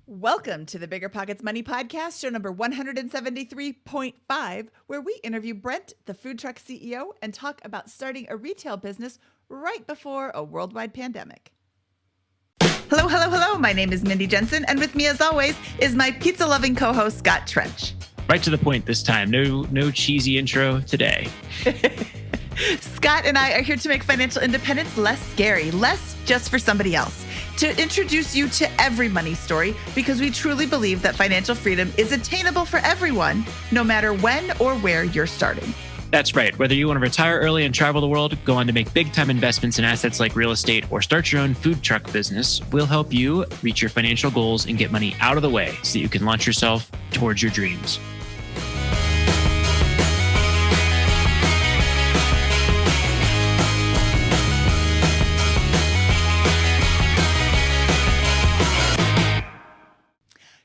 Welcome to the BiggerPockets Money Podcast, show number 173.5, where we interview Brent, the food truck CEO, and talk about starting a retail business right before a worldwide pandemic. Hello, hello, hello. My name is Mindy Jensen, and with me, as always, is my pizza-loving co-host, Scott Trench. Right to the point this time. No cheesy intro today. Scott and I are here to make financial independence less scary, less just for somebody else, to introduce you to every money story, because we truly believe that financial freedom is attainable for everyone, no matter when or where you're starting. That's right. Whether you want to retire early and travel the world, go on to make big-time investments in assets like real estate, or start your own food truck business, we'll help you reach your financial goals and get money out of the way so that you can launch yourself towards your dreams.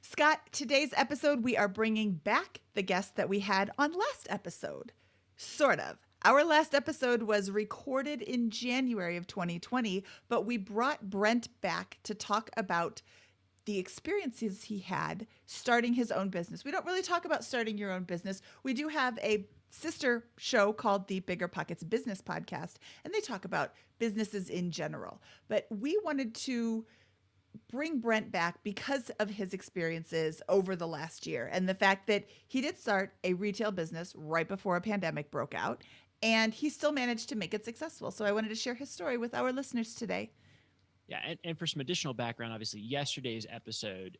Scott, today's episode, we are bringing back the guest that we had on last episode. Sort of. Our last episode was recorded in January of 2020, but we brought Brent back to talk about the experiences he had starting his own business. We don't really talk about starting your own business. We do have a sister show called the BiggerPockets Business Podcast, and they talk about businesses in general. But we wanted to bring Brent back because of his experiences over the last year and the fact that he did start a retail business right before a pandemic broke out, and he still managed to make it successful. So I wanted to share his story with our listeners today. Yeah, and for some additional background, obviously, yesterday's episode,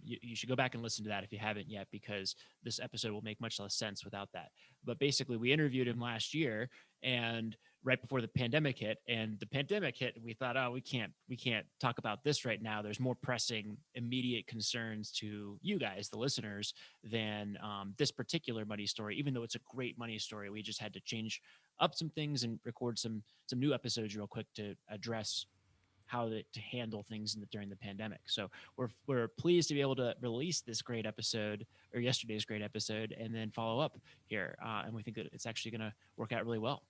you should go back and listen to that if you haven't yet, because this episode will make much less sense without that. But basically, we interviewed him last year, and right before the pandemic hit, we thought, oh, we can't talk about this right now. There's more pressing, immediate concerns to you guys, the listeners, than this particular money story. Even though it's a great money story, we just had to change up some things and record some new episodes real quick to address how to handle things during the pandemic. So we're pleased to be able to release this great episode, or yesterday's great episode, and then follow up here. And we think that it's actually going to work out really well.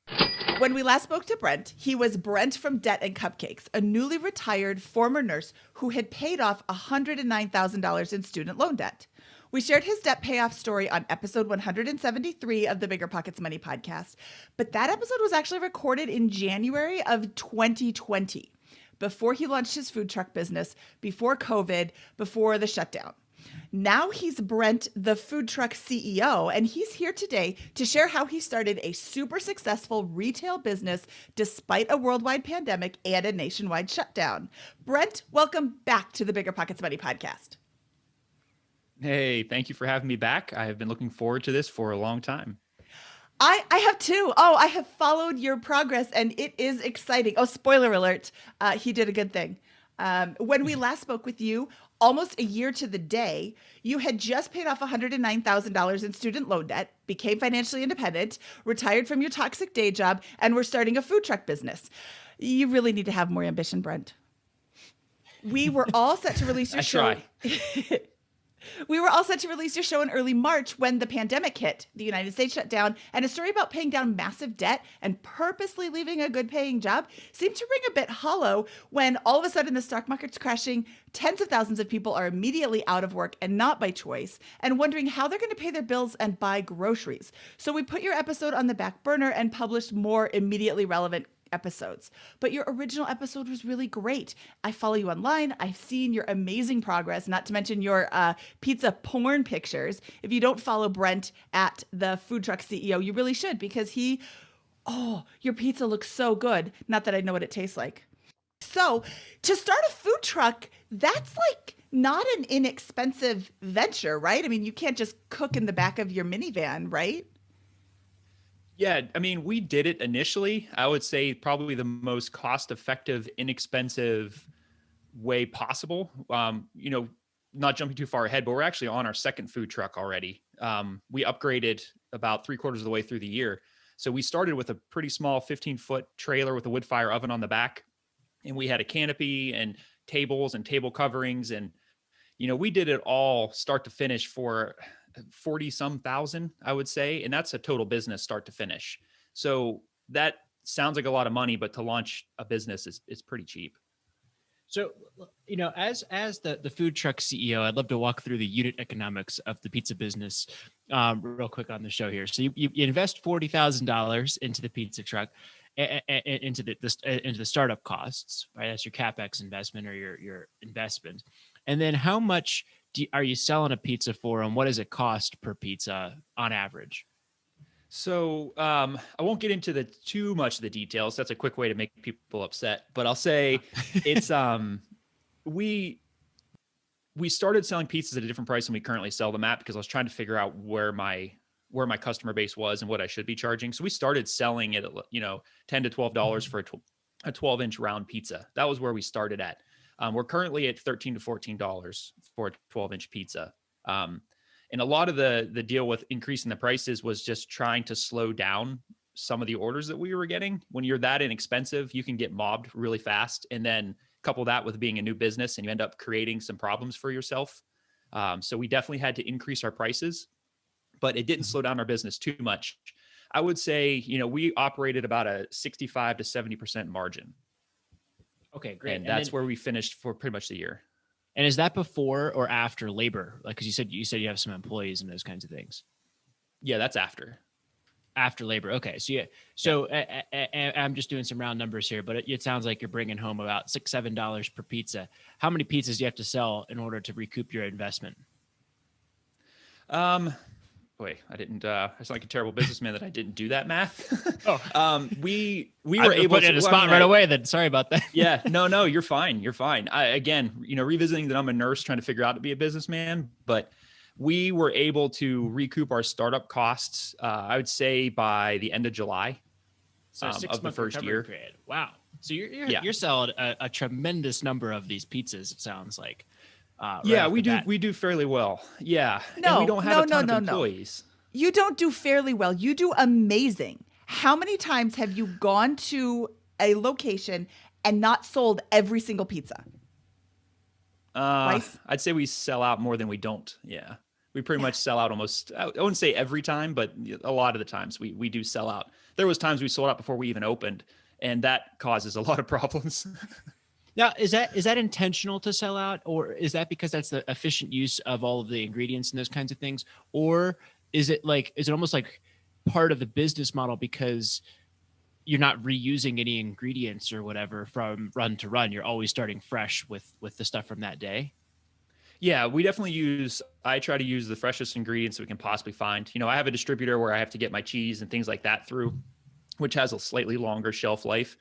When we last spoke to Brent, he was Brent from Debt and Cupcakes, a newly retired former nurse who had paid off $109,000 in student loan debt. We shared his debt payoff story on episode 173 of the BiggerPockets Money Podcast, but that episode was actually recorded in January of 2020. Before he launched his food truck business, before COVID, before the shutdown. Now he's Brent, the food truck CEO, and he's here today to share how he started a super successful retail business despite a worldwide pandemic and a nationwide shutdown. Brent, welcome back to the BiggerPockets Money Podcast. Hey, thank you for having me back. I have been looking forward to this for a long time. I have too. Oh, I have followed your progress, and it is exciting. Oh, spoiler alert. He did a good thing. When we last spoke with you, almost a year to the day, you had just paid off $109,000 in student loan debt, became financially independent, retired from your toxic day job, and were starting a food truck business. You really need to have more ambition, Brent. We were all set to release your show. We were all set to release your show in early March when the pandemic hit, the United States shut down, and a story about paying down massive debt and purposely leaving a good paying job seemed to ring a bit hollow when all of a sudden the stock market's crashing, tens of thousands of people are immediately out of work and not by choice, and wondering how they're going to pay their bills and buy groceries. So we put your episode on the back burner and published more immediately relevant episodes. But your original episode was really great. I follow you online. I've seen your amazing progress, not to mention your pizza porn pictures. If you don't follow Brent at the Food Truck CEO, you really should, because your pizza looks so good. Not that I know what it tastes like. So to start a food truck, that's like not an inexpensive venture, right? I mean, you can't just cook in the back of your minivan, right? Yeah, I mean, we did it initially. I would say probably the most cost-effective, inexpensive way possible. Not jumping too far ahead, but we're actually on our second food truck already. We upgraded about 3/4 of the way through the year. So we started with a pretty small 15-foot trailer with a wood fire oven on the back. And we had a canopy and tables and table coverings. And, we did it all start to finish for 40 some thousand, I would say. And that's a total business start to finish. So that sounds like a lot of money, but to launch a business is pretty cheap. So, as the food truck CEO, I'd love to walk through the unit economics of the pizza business, real quick on the show here. So you invest $40,000 into the pizza truck, into the startup costs, right? That's your capex investment or your investment, and then how much are you selling a pizza for, and what does it cost per pizza on average? So I won't get into the too much of the details. That's a quick way to make people upset. But I'll say it's we we started selling pizzas at a different price than we currently sell them at because I was trying to figure out where my customer base was and what I should be charging. So we started selling it at $10 to $12 for a 12-inch round pizza. That was where we started at. We're currently at $13 to $14 for a 12-inch pizza. And a lot of the deal with increasing the prices was just trying to slow down some of the orders that we were getting. When you're that inexpensive, you can get mobbed really fast. And then couple that with being a new business and you end up creating some problems for yourself. So we definitely had to increase our prices, but it didn't slow down our business too much. I would say, we operated about a 65 to 70% margin. Okay, great. And that's where we finished for pretty much the year. And is that before or after labor? Like, because you said you have some employees and those kinds of things. Yeah, that's after. After labor. Okay. So I'm just doing some round numbers here, but it sounds like you're bringing home about $6-7 per pizza. How many pizzas do you have to sell in order to recoup your investment? Boy, I didn't, I sound like a terrible businessman that I didn't do that math. We I were able to put it in a spot right away then. Sorry about that. Yeah, no, you're fine. You're fine. Again, revisiting that I'm a nurse trying to figure out to be a businessman, but we were able to recoup our startup costs, I would say by the end of July of the first year. Period. Wow. So you're selling a tremendous number of these pizzas, it sounds like. Yeah, we do fairly well. Yeah. No, and we don't have a ton of employees. No. You don't do fairly well. You do amazing. How many times have you gone to a location and not sold every single pizza? Twice? I'd say we sell out more than we don't. Yeah. We pretty much sell out almost, I wouldn't say every time, but a lot of the times we do sell out. There was times we sold out before we even opened, and that causes a lot of problems. Now, is that intentional to sell out, or is that because that's the efficient use of all of the ingredients and those kinds of things? Or is it almost like part of the business model because you're not reusing any ingredients or whatever from run to run? You're always starting fresh with the stuff from that day? Yeah, we definitely I try to use the freshest ingredients we can possibly find. I have a distributor where I have to get my cheese and things like that through, which has a slightly longer shelf life.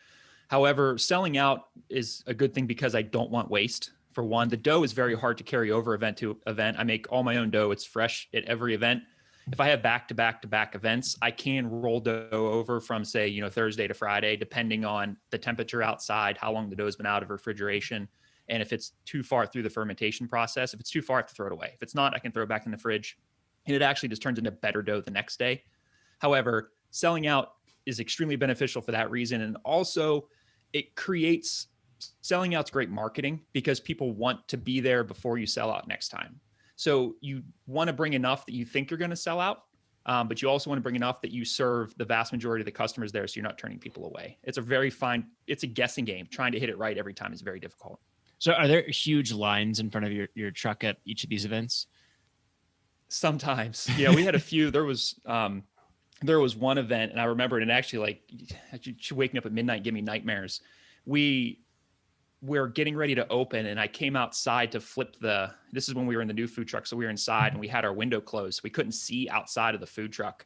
However, selling out is a good thing because I don't want waste. For one, the dough is very hard to carry over event to event. I make all my own dough. It's fresh at every event. If I have back-to-back events, I can roll dough over from, say, Thursday to Friday, depending on the temperature outside, how long the dough's been out of refrigeration, and if it's too far through the fermentation process. If it's too far, I have to throw it away. If it's not, I can throw it back in the fridge, and it actually just turns into better dough the next day. However, selling out is extremely beneficial for that reason, and also selling out's great marketing because people want to be there before you sell out next time. So you want to bring enough that you think you're going to sell out, but you also want to bring enough that you serve the vast majority of the customers there so you're not turning people away. It's a guessing game. Trying to hit it right every time is very difficult. So are there huge lines in front of your truck at each of these events? Sometimes. Yeah, we had a few. There was one event, and I remember it, and actually, should wake me up at midnight and give me nightmares. We're getting ready to open, and I came outside to flip this is when we were in the new food truck. So we were inside and we had our window closed. We couldn't see outside of the food truck.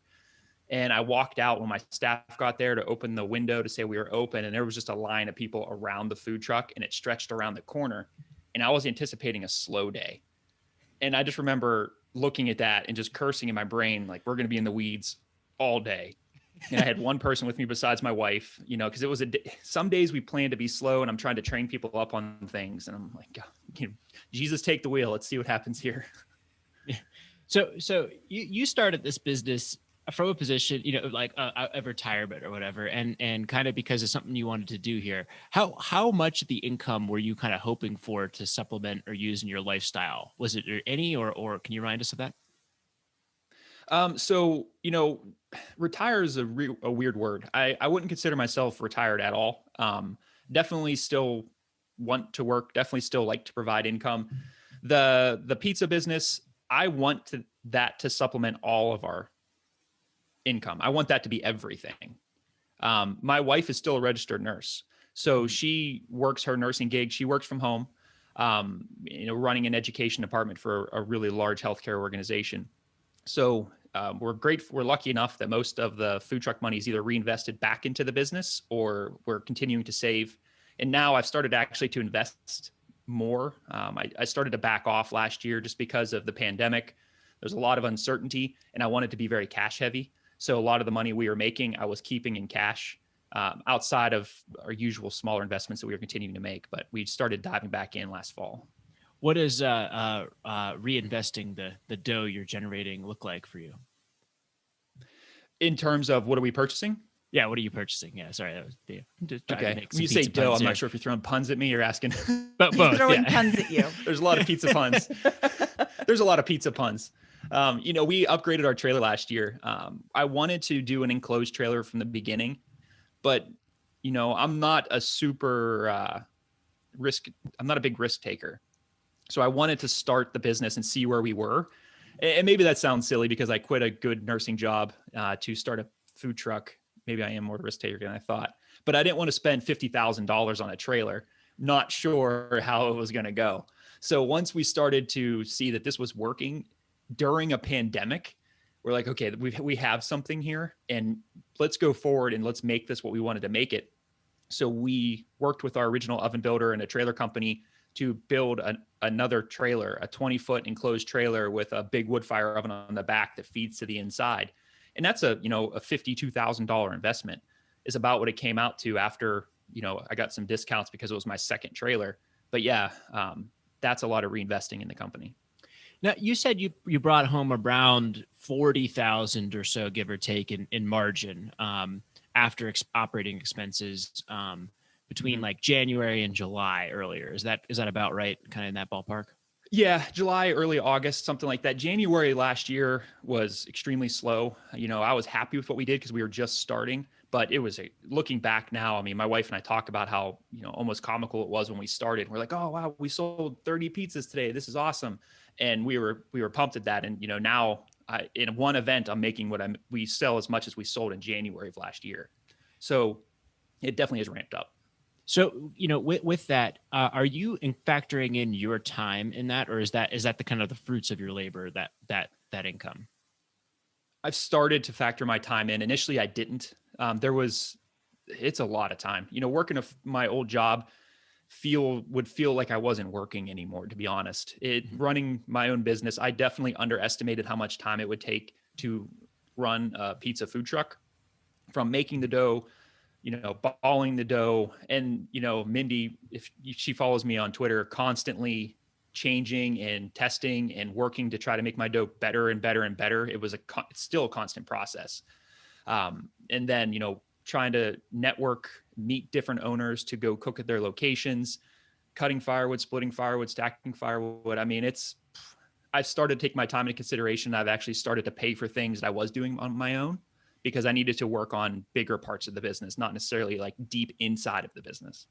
And I walked out when my staff got there to open the window to say we were open. And there was just a line of people around the food truck, and it stretched around the corner. And I was anticipating a slow day. And I just remember looking at that and just cursing in my brain, like, we're going to be in the weeds all day. And I had one person with me besides my wife, because it was some days we plan to be slow, and I'm trying to train people up on things. And I'm like, Jesus, take the wheel. Let's see what happens here. Yeah. So you started this business from a position, like a retirement or whatever, and kind of because of something you wanted to do here. How much of the income were you kind of hoping for to supplement or use in your lifestyle? Was it any, or can you remind us of that? So, retire is a weird word. I wouldn't consider myself retired at all. Definitely still want to work, definitely still like to provide income. The pizza business, I want that to supplement all of our income. I want that to be everything. My wife is still a registered nurse. So she works her nursing gig. She works from home, running an education department for a really large healthcare organization. So we're lucky enough that most of the food truck money is either reinvested back into the business or we're continuing to save. And now I've started actually to invest more. I started to back off last year just because of the pandemic. There's a lot of uncertainty and I wanted to be very cash heavy. So a lot of the money we were making, I was keeping in cash outside of our usual smaller investments that we were continuing to make. But we started diving back in last fall. What does reinvesting the dough you're generating look like for you? In terms of what are we purchasing? Yeah, what are you purchasing? Yeah, sorry, that was just trying to Okay. make When you some say pizza dough, puns I'm here. not sure if you're throwing puns at me or asking. But He's both, throwing yeah. puns at you. There's a lot of pizza puns. There's a lot of pizza puns. We upgraded our trailer last year. I wanted to do an enclosed trailer from the beginning, but I'm not a I'm not a big risk taker. So I wanted to start the business and see where we were. And maybe that sounds silly because I quit a good nursing job to start a food truck. Maybe I am more risk taker than I thought, but I didn't want to spend $50,000 on a trailer, not sure how it was going to go. So once we started to see that this was working during a pandemic, we're like, okay, we have something here and let's go forward and let's make this what we wanted to make it. So we worked with our original oven builder and a trailer company to build another trailer, a 20-foot enclosed trailer with a big wood fire oven on the back that feeds to the inside. And that's a $52,000 investment is about what it came out to after, I got some discounts because it was my second trailer. But yeah, that's a lot of reinvesting in the company. Now, you said you brought home around 40,000 or so, give or take, in margin after operating expenses between like January and July earlier. Is that about right? Kind of in that ballpark? Yeah, July, early August, something like that. January last year was extremely slow. I was happy with what we did because we were just starting, but it was looking back now. I mean, my wife and I talk about how, almost comical it was when we started. We're like, oh, wow, we sold 30 pizzas today. This is awesome. And we were pumped at that. And, now in one event, I'm making we sell as much as we sold in January of last year. So it definitely has ramped up. So, with that, are you factoring in your time in that, or is that the kind of the fruits of your labor, that income? I've started to factor my time in. Initially, I didn't. It's a lot of time. Working my old job would feel like I wasn't working anymore, to be honest. Running my own business, I definitely underestimated how much time it would take to run a pizza food truck, from making the dough, balling the dough. And, Mindy, if she follows me on Twitter, constantly changing and testing and working to try to make my dough better and better and better. It was it's still a constant process. And then, trying to network, meet different owners to go cook at their locations, cutting firewood, splitting firewood, stacking firewood. I mean, I've started to take my time into consideration. I've actually started to pay for things that I was doing on my own because I needed to work on bigger parts of the business, not necessarily like deep inside of the business.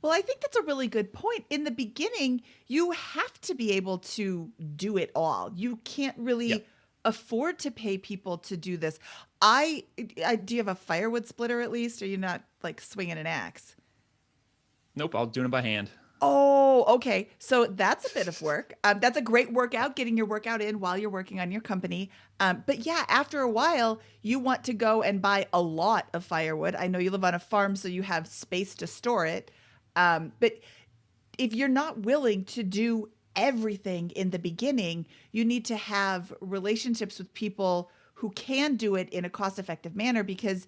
Well, I think that's a really good point. In the beginning, you have to be able to do it all. You can't really afford to pay people to do this. Do you have a firewood splitter at least? Or are you not like swinging an axe? Nope, I'll do it by hand. Oh, okay. So that's a bit of work. That's a great workout, getting your workout in while you're working on your company. But yeah, after a while, you want to go and buy a lot of firewood. I know you live on a farm, so you have space to store it. But if you're not willing to do everything in the beginning, you need to have relationships with people who can do it in a cost-effective manner, because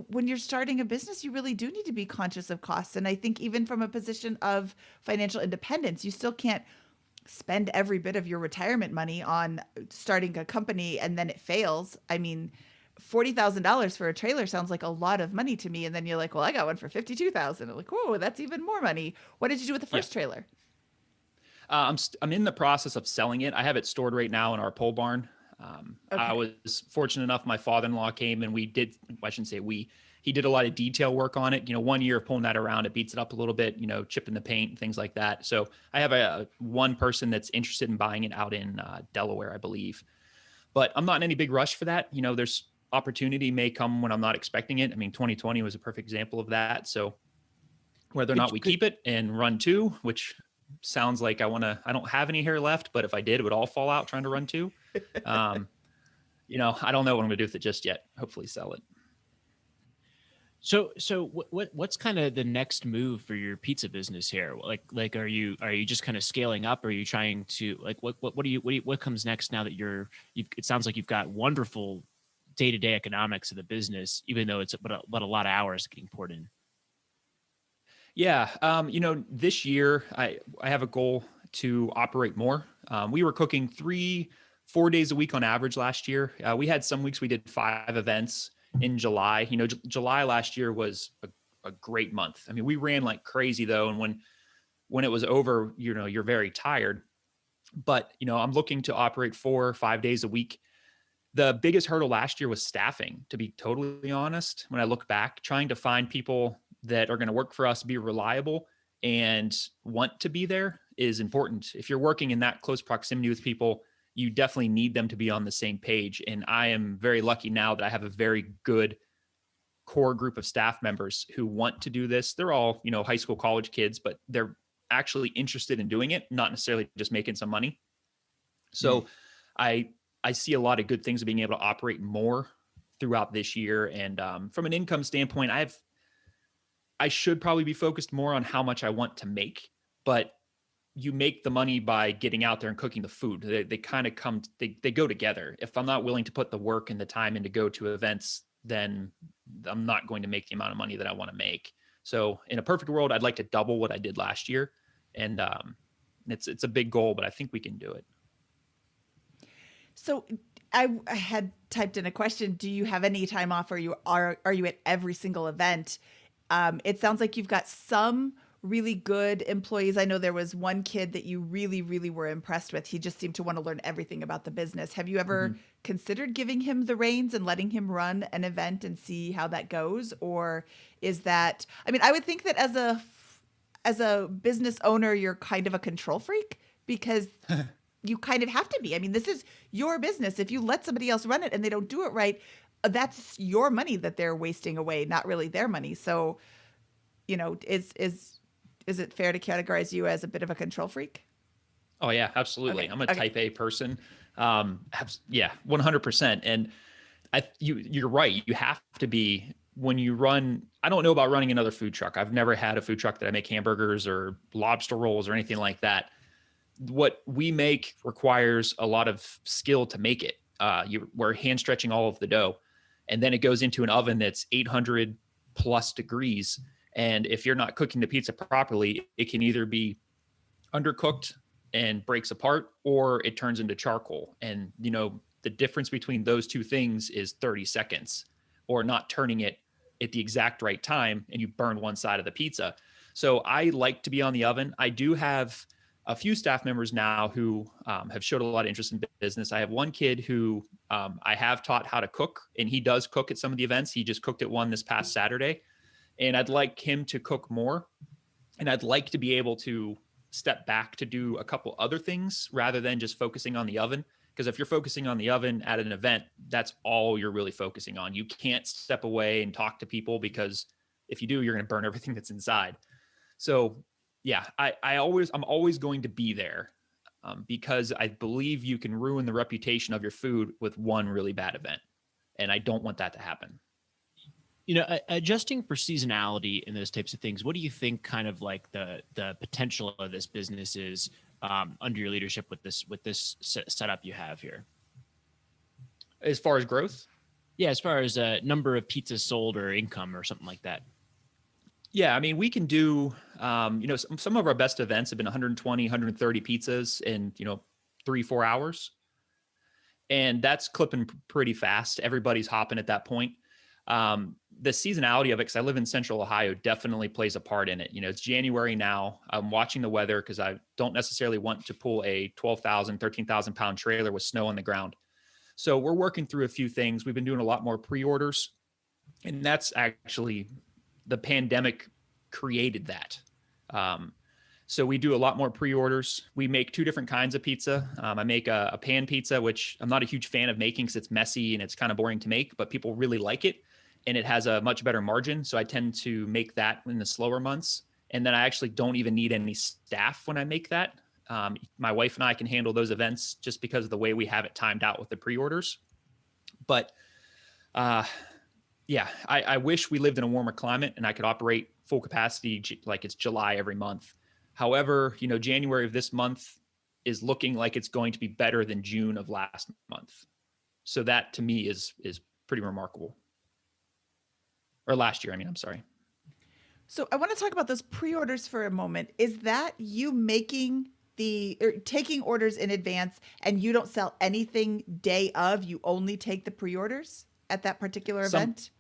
when you're starting a business, you really do need to be conscious of costs. And I think even from a position of financial independence, you still can't spend every bit of your retirement money on starting a company and then it fails. I mean, $40,000 for a trailer sounds like a lot of money to me. And then you're like, well, I got one for $52,000. I'm like, whoa, that's even more money. What did you do with the first trailer? I'm in the process of selling it. I have it stored right now in our pole barn. Okay. I was fortunate enough. My father-in-law came and he did a lot of detail work on it. 1 year of pulling that around, it beats it up a little bit, chipping the paint, things like that. So I have one person that's interested in buying it out in Delaware, I believe. But I'm not in any big rush for that. There's opportunity may come when I'm not expecting it. I mean, 2020 was a perfect example of that. So whether or not we keep it and run 2, which sounds like I don't have any hair left, but if I did, it would all fall out trying to run 2. I don't know what I'm gonna do with it just yet. Hopefully sell it. So what's kind of the next move for your pizza business here? Like are you just kind of scaling up? Or are you trying to what comes next now that it sounds like you've got wonderful day-to-day economics of the business, even though it's but a lot of hours getting poured in. Yeah. This year I have a goal to operate more. We were cooking 3-4 days a week on average last year. We had some weeks we did 5 events in July. July last year was a great month. I mean, we ran like crazy though. And when it was over, you're very tired, but I'm looking to operate 4 or 5 days a week. The biggest hurdle last year was staffing, to be totally honest. When I look back, trying to find people that are going to work for us, be reliable, and want to be there is important. If you're working in that close proximity with people, you definitely need them to be on the same page. And I am very lucky now that I have a very good core group of staff members who want to do this. They're all, high school, college kids, but they're actually interested in doing it, not necessarily just making some money. So I see a lot of good things of being able to operate more throughout this year. And from an income standpoint, I should probably be focused more on how much I want to make, but you make the money by getting out there and cooking the food. They kind of they go together. If I'm not willing to put the work and the time in to go to events, then I'm not going to make the amount of money that I want to make. So in a perfect world, I'd like to double what I did last year. And it's a big goal, but I think we can do it. So I had typed in a question. Do you have any time off, or are you at every single event? It sounds like you've got some really good employees. I know there was one kid that you really, really were impressed with. He just seemed to want to learn everything about the business. Have you ever considered giving him the reins and letting him run an event and see how that goes? Or is that, I mean, I would think that as a business owner, you're kind of a control freak, because you kind of have to be. I mean, this is your business. If you let somebody else run it and they don't do it right, that's your money that they're wasting away, not really their money. So, is it fair to categorize you as a bit of a control freak? Oh yeah, absolutely. Okay. I'm a type A person. Yeah, 100%. And you're right. You have to be when you run. I don't know about running another food truck. I've never had a food truck that I make hamburgers or lobster rolls or anything like that. What we make requires a lot of skill to make it. We're hand stretching all of the dough, and then it goes into an oven that's 800 plus degrees. And if you're not cooking the pizza properly, it can either be undercooked and breaks apart, or it turns into charcoal. And, the difference between those two things is 30 seconds, or not turning it at the exact right time, and you burn one side of the pizza. So I like to be on the oven. I do have a few staff members now who have showed a lot of interest in business. I have one kid who I have taught how to cook, and he does cook at some of the events. He just cooked at one this past Saturday. And I'd like him to cook more. And I'd like to be able to step back to do a couple other things rather than just focusing on the oven. Because if you're focusing on the oven at an event, that's all you're really focusing on. You can't step away and talk to people, because if you do, you're going to burn everything that's inside. So yeah, I'm always going to be there because I believe you can ruin the reputation of your food with one really bad event. And I don't want that to happen. Adjusting for seasonality and those types of things, what do you think kind of like the potential of this business is under your leadership with this setup you have here? As far as growth? Yeah, as far as number of pizzas sold or income or something like that. Yeah, I mean, we can do, some of our best events have been 120, 130 pizzas in, 3-4 hours. And that's clipping pretty fast. Everybody's hopping at that point. The seasonality of it, because I live in Central Ohio, definitely plays a part in it. It's January now. I'm watching the weather because I don't necessarily want to pull a 12,000, 13,000 pound trailer with snow on the ground. So we're working through a few things. We've been doing a lot more pre-orders. And that's actually the pandemic created that. So we do a lot more pre-orders. We make two different kinds of pizza. I make a pan pizza, which I'm not a huge fan of making because it's messy and it's kind of boring to make, but people really like it. And it has a much better margin. So I tend to make that in the slower months. And then I actually don't even need any staff when I make that. My wife and I can handle those events just because of the way we have it timed out with the pre-orders. But yeah, I wish we lived in a warmer climate and I could operate full capacity like it's July every month. However, January of this month is looking like it's going to be better than June of last month. So that to me is pretty remarkable. Or last year, I'm sorry. So I want to talk about those pre-orders for a moment. Is that you making or taking orders in advance and you don't sell anything day of, you only take the pre-orders at that particular event?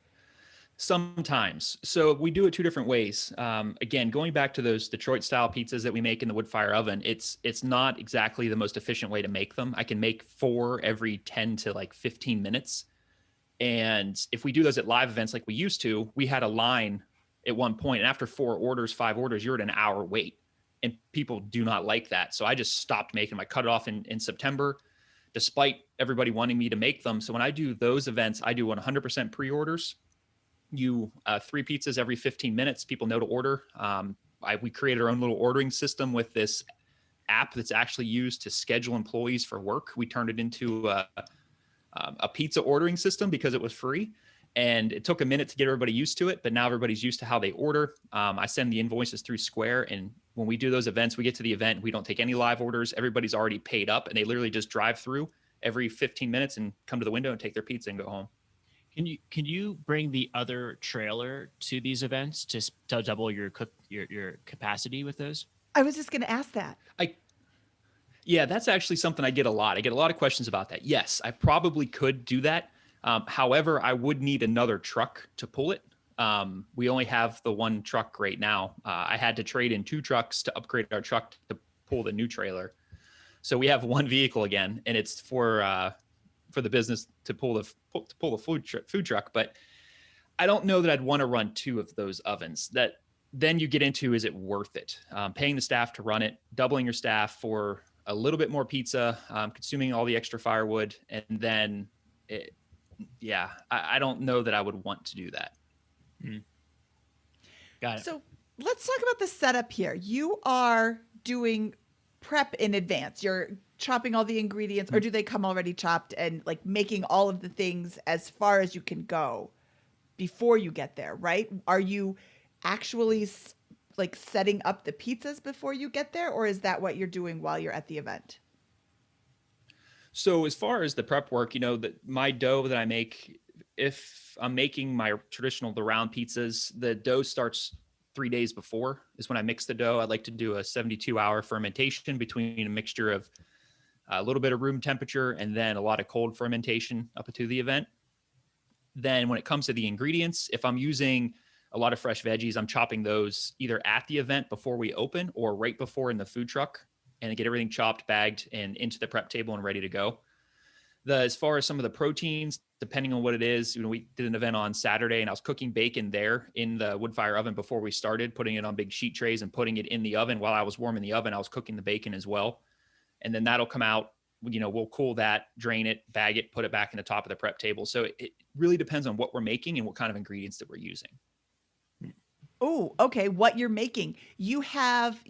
Sometimes. So we do it two different ways. Again, going back to those Detroit style pizzas that we make in the wood fire oven, it's not exactly the most efficient way to make them. I can make 4 every 10 to like 15 minutes. And if we do those at live events like we used to, we had a line at one point, and after 4 orders, 5 orders, you're at an hour wait. And people do not like that. So I just stopped making them. I cut it off in September, despite everybody wanting me to make them. So when I do those events, I do 100% pre-orders. 3 pizzas every 15 minutes. People know to order. We created our own little ordering system with this app that's actually used to schedule employees for work. We turned it into a pizza ordering system because it was free. And it took a minute to get everybody used to it, but now everybody's used to how they order. I send the invoices through Square. And when we do those events, we get to the event, we don't take any live orders. Everybody's already paid up and they literally just drive through every 15 minutes and come to the window and take their pizza and go home. Can you bring the other trailer to these events to double your capacity with those? I was just going to ask that. Yeah, that's actually something I get a lot. I get a lot of questions about that. Yes, I probably could do that. However, I would need another truck to pull it. We only have the one truck right now. I had to trade in 2 trucks to upgrade our truck to pull the new trailer. So we have one vehicle again, and it's for the business to pull the food truck. But I don't know that I'd want to run 2 of those ovens. That then you get into, is it worth it? Paying the staff to run it, doubling your staff for a little bit more pizza, consuming all the extra firewood, and then I don't know that I would want to do that. Got it. So let's talk about the setup here. You are doing prep in advance. You're chopping all the ingredients, or do they come already chopped and like making all of the things as far as you can go before you get there, right? Are you actually like setting up the pizzas before you get there, or is that what you're doing while you're at the event? So as far as the prep work, my dough that I make, if I'm making my the round pizzas, the dough starts 3 days before is when I mix the dough. I'd like to do a 72-hour fermentation between a mixture of a little bit of room temperature and then a lot of cold fermentation up to the event. Then when it comes to the ingredients, if I'm using a lot of fresh veggies, I'm chopping those either at the event before we open or right before in the food truck, and I get everything chopped, bagged, and into the prep table and ready to go. As far as some of the proteins, depending on what it is, we did an event on Saturday and I was cooking bacon there in the wood fire oven before we started, putting it on big sheet trays and putting it in the oven. While I was warming the oven, I was cooking the bacon as well. And then that'll come out, we'll cool that, drain it, bag it, put it back in the top of the prep table. So it really depends on what we're making and what kind of ingredients that we're using. Oh, okay. What you're making. You have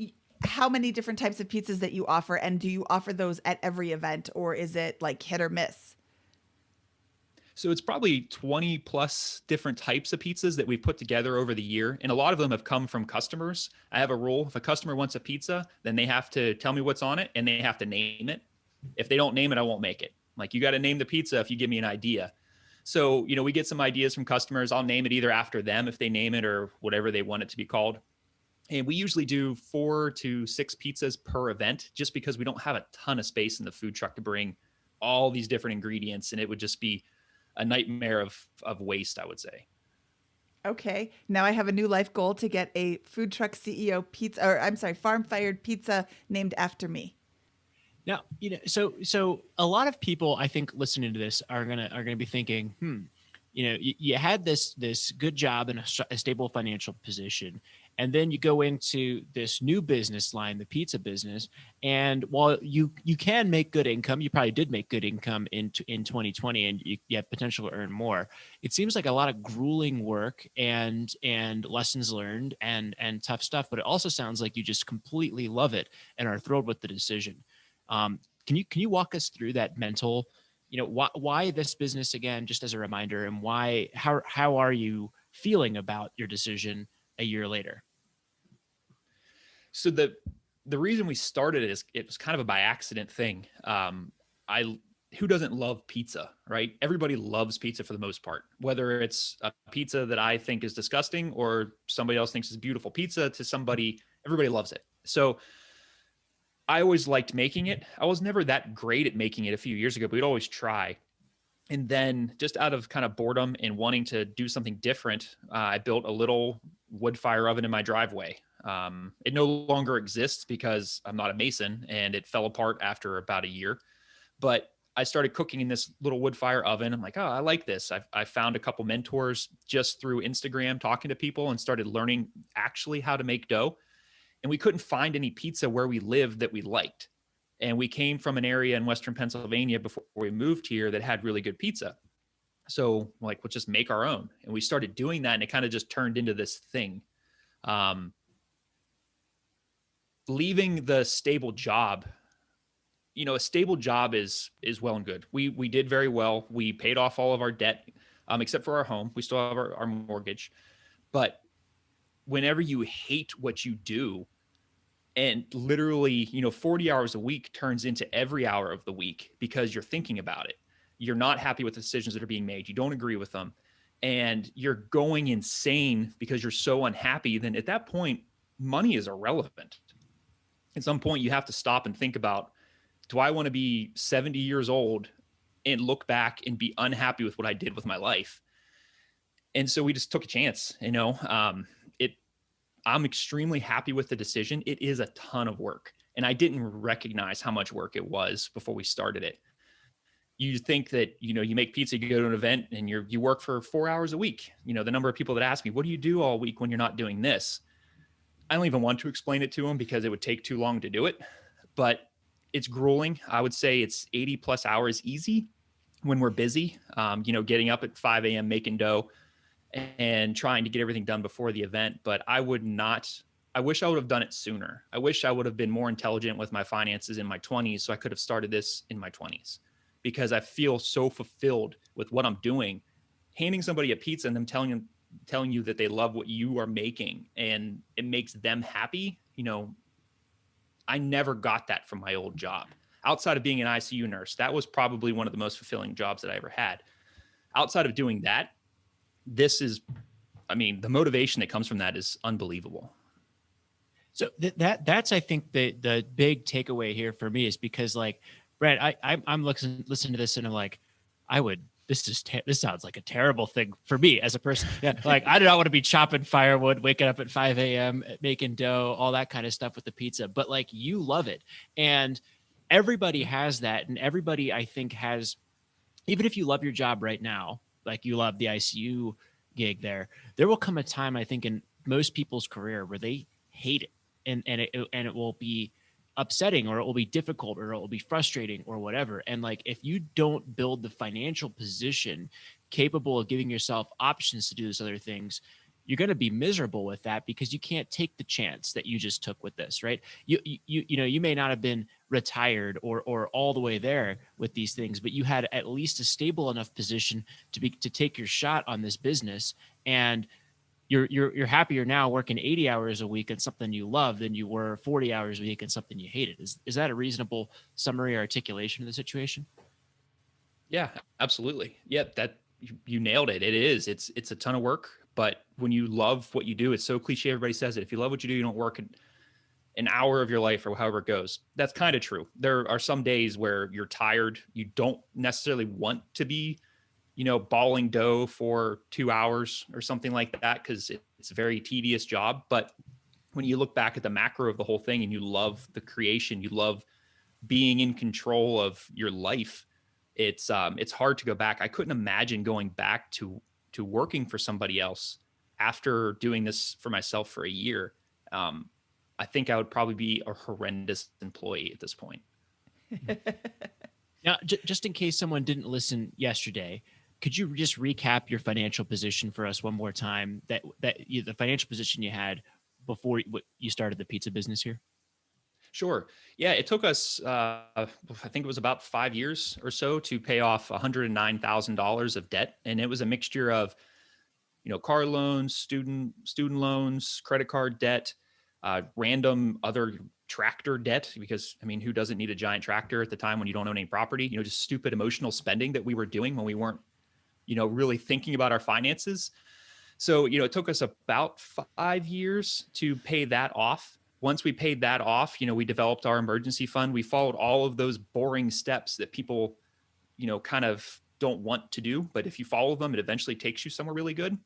how many different types of pizzas that you offer, and do you offer those at every event, or is it like hit or miss? So it's probably 20 plus different types of pizzas that we've put together over the year. And a lot of them have come from customers. I have a rule. If a customer wants a pizza, then they have to tell me what's on it and they have to name it. If they don't name it, I won't make it. Like, you got to name the pizza if you give me an idea. So, we get some ideas from customers. I'll name it either after them if they name it or whatever they want it to be called. And we usually do 4 to 6 pizzas per event just because we don't have a ton of space in the food truck to bring all these different ingredients. And it would just be a nightmare of waste, I would say. Okay. Now I have a new life goal to get a food truck CEO pizza, or I'm sorry, farm fired pizza named after me. Now, so a lot of people, I think, listening to this are gonna be thinking, you had this good job and a stable financial position, and then you go into this new business line, the pizza business. And while you can make good income, you probably did make good income in 2020, and you have potential to earn more. It seems like a lot of grueling work and lessons learned and tough stuff, but it also sounds like you just completely love it and are thrilled with the decision. Can you walk us through that mental, why this business again, just as a reminder, and how are you feeling about your decision a year later? So the reason we started it is it was kind of a by accident thing. I Who doesn't love pizza, right? Everybody loves pizza for the most part, whether it's a pizza that I think is disgusting or somebody else thinks is beautiful pizza to somebody, everybody loves it. So I always liked making it. I was never that great at making it a few years ago, but we'd always try. And then just out of kind of boredom and wanting to do something different, I built a little wood fire oven in my driveway. It no longer exists because I'm not a mason, and it fell apart after about a year. But I started cooking in this little wood fire oven. I'm like, oh, I like this. I found a couple mentors just through Instagram, talking to people, and started learning actually how to make dough. And we couldn't find any pizza where we lived that we liked. And we came from an area in Western Pennsylvania before we moved here that had really good pizza. So like, we'll just make our own. And we started doing that, and it kind of just turned into this thing. Leaving the stable job, a stable job is well and good. We did very well. We paid off all of our debt, except for our home. We still have our mortgage. But whenever you hate what you do, and literally, 40 hours a week turns into every hour of the week because you're thinking about it. You're not happy with the decisions that are being made. You don't agree with them. And you're going insane because you're so unhappy. Then at that point, money is irrelevant. At some point, you have to stop and think about, do I want to be 70 years old and look back and be unhappy with what I did with my life? And so we just took a chance, I'm extremely happy with the decision. It is a ton of work, and I didn't recognize how much work it was before we started it. You think that, you make pizza, you go to an event, and you work for 4 hours a week. The number of people that ask me, what do you do all week when you're not doing this? I don't even want to explain it to them because it would take too long to do it, but it's grueling. I would say it's 80 plus hours easy when we're busy, getting up at 5 a.m., making dough and trying to get everything done before the event. But I wish I would have done it sooner. I wish I would have been more intelligent with my finances in my 20s, so I could have started this in my 20s, because I feel so fulfilled with what I'm doing. Handing somebody a pizza and them telling you that they love what you are making and it makes them happy. I never got that from my old job. Outside of being an ICU nurse, that was probably one of the most fulfilling jobs that I ever had. Outside of doing that, the motivation that comes from that is unbelievable. So that's, I think, the big takeaway here for me is because, like, Brent, I'm listening to this and I'm like, this sounds like a terrible thing for me as a person. Yeah, like, I do not want to be chopping firewood, waking up at 5 a.m., making dough, all that kind of stuff with the pizza. But like, you love it. And everybody has that. And everybody, I think, has, even if you love your job right now, like you love the ICU gig there will come a time, I think, in most people's career where they hate it. And it will be upsetting, or it will be difficult, or it will be frustrating, or whatever. And like, if you don't build the financial position capable of giving yourself options to do those other things, you're going to be miserable with that, because you can't take the chance that you just took with this, right? You may not have been retired or all the way there with these things, but you had at least a stable enough position to take your shot on this business. And you're happier now working 80 hours a week on something you love than you were 40 hours a week on something you hated. Is that a reasonable summary or articulation of the situation? Yeah, absolutely. Yeah, that you nailed it. It's a ton of work, but when you love what you do, it's so cliche. Everybody says it. If you love what you do, you don't work an hour of your life, or however it goes. That's kind of true. There are some days where you're tired. You don't necessarily want to be, balling dough for 2 hours or something like that, because it's a very tedious job. But when you look back at the macro of the whole thing and you love the creation, you love being in control of your life, it's hard to go back. I couldn't imagine going back to working for somebody else after doing this for myself for a year. I think I would probably be a horrendous employee at this point. Now, just in case someone didn't listen yesterday, could you just recap your financial position for us one more time? The financial position you had before you started the pizza business here. Sure. Yeah, it took us, I think it was about 5 years or so to pay off $109,000 of debt, and it was a mixture of, car loans, student loans, credit card debt, random other tractor debt. Because I mean, who doesn't need a giant tractor at the time when you don't own any property? Just stupid emotional spending that we were doing when we weren't, really thinking about our finances. So, it took us about 5 years to pay that off. Once we paid that off, we developed our emergency fund. We followed all of those boring steps that people, kind of don't want to do. But if you follow them, it eventually takes you somewhere really good.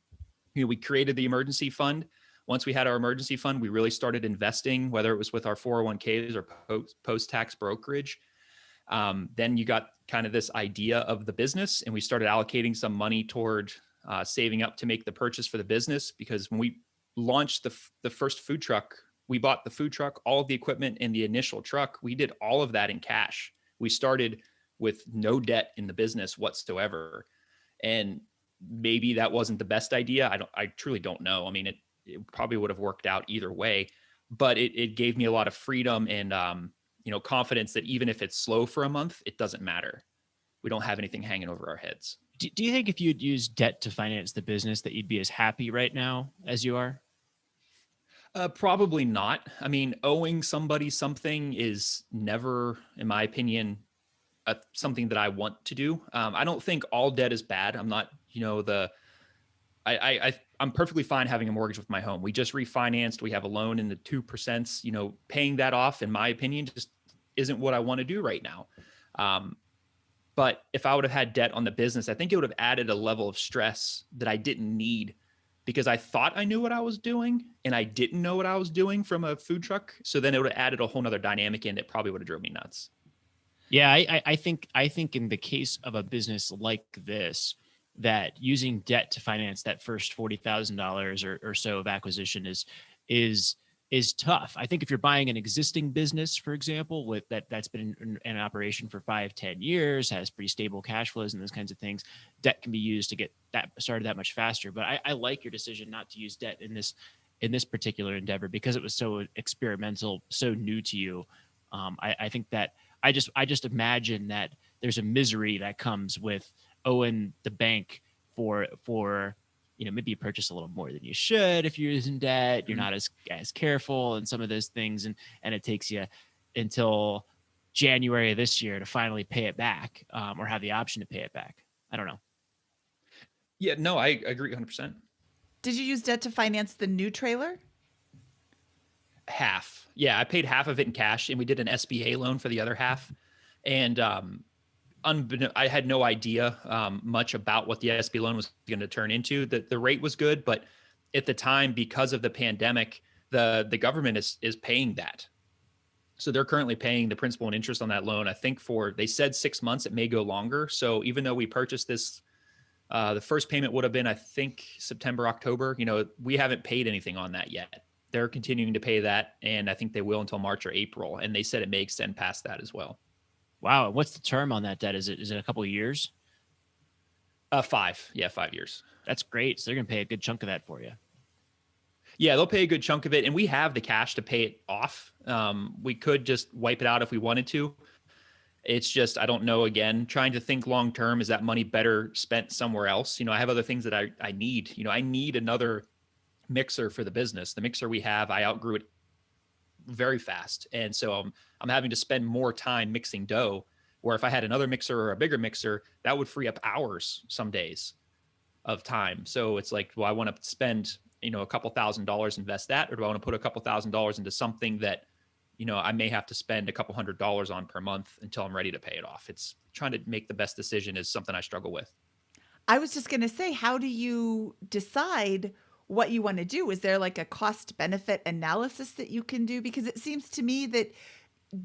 We created the emergency fund. Once we had our emergency fund, we really started investing, whether it was with our 401ks or post-tax brokerage. Then you got kind of this idea of the business, and we started allocating some money toward saving up to make the purchase for the business. Because when we launched the first food truck, we bought the food truck, all of the equipment, and the initial truck. We did all of that in cash. We started with no debt in the business whatsoever. And maybe that wasn't the best idea. I truly don't know. I mean, it probably would have worked out either way, but it gave me a lot of freedom and, confidence that even if it's slow for a month, it doesn't matter. We don't have anything hanging over our heads. Do you think if you'd used debt to finance the business that you'd be as happy right now as you are? Probably not. I mean, owing somebody something is never, in my opinion, something that I want to do. I don't think all debt is bad. I'm not, I'm perfectly fine having a mortgage with my home. We just refinanced. We have a loan in the 2%. Paying that off, in my opinion, just isn't what I want to do right now. But if I would have had debt on the business, I think it would have added a level of stress that I didn't need, because I thought I knew what I was doing and I didn't know what I was doing from a food truck. So then it would have added a whole nother dynamic in that probably would have drove me nuts. Yeah, I think in the case of a business like this, that using debt to finance that first $40,000 or so of acquisition is tough. I think if you're buying an existing business, for example, with that's been in operation for 5-10 years, has pretty stable cash flows and those kinds of things, debt can be used to get that started that much faster. But I like your decision not to use debt in this particular endeavor, because it was so experimental, so new to you. I think that I just imagine that there's a misery that comes with owing the bank for maybe you purchase a little more than you should if you're using debt. You're not as careful and some of those things, and it takes you until January of this year to finally pay it back, or have the option to pay it back. I don't know. Yeah, no, I agree 100%. Did you use debt to finance the new trailer? Half. Yeah, I paid half of it in cash, and we did an SBA loan for the other half. And I had no idea much about what the SBA loan was going to turn into. The rate was good, but at the time, because of the pandemic, the government is paying that. So they're currently paying the principal and interest on that loan. I think they said 6 months, it may go longer. So even though we purchased this, the first payment would have been, I think, September, October. We haven't paid anything on that yet. They're continuing to pay that, and I think they will until March or April. And they said it may extend past that as well. Wow. What's the term on that debt? Is it a couple of years? 5. Yeah, 5 years. That's great. So they're going to pay a good chunk of that for you. Yeah, they'll pay a good chunk of it, and we have the cash to pay it off. We could just wipe it out if we wanted to. It's just, I don't know, again, trying to think long term, is that money better spent somewhere else? I have other things that I need. I need another mixer for the business. The mixer we have, I outgrew it very fast. And so I'm having to spend more time mixing dough, where if I had another mixer or a bigger mixer, that would free up hours some days of time. So it's like, well, I want to spend, a couple $1,000, invest that, or do I want to put a couple $1,000 into something that, I may have to spend a couple $100 on per month until I'm ready to pay it off. It's trying to make the best decision is something I struggle with. I was just going to say, how do you decide what you want to do? Is there like a cost benefit analysis that you can do? Because it seems to me that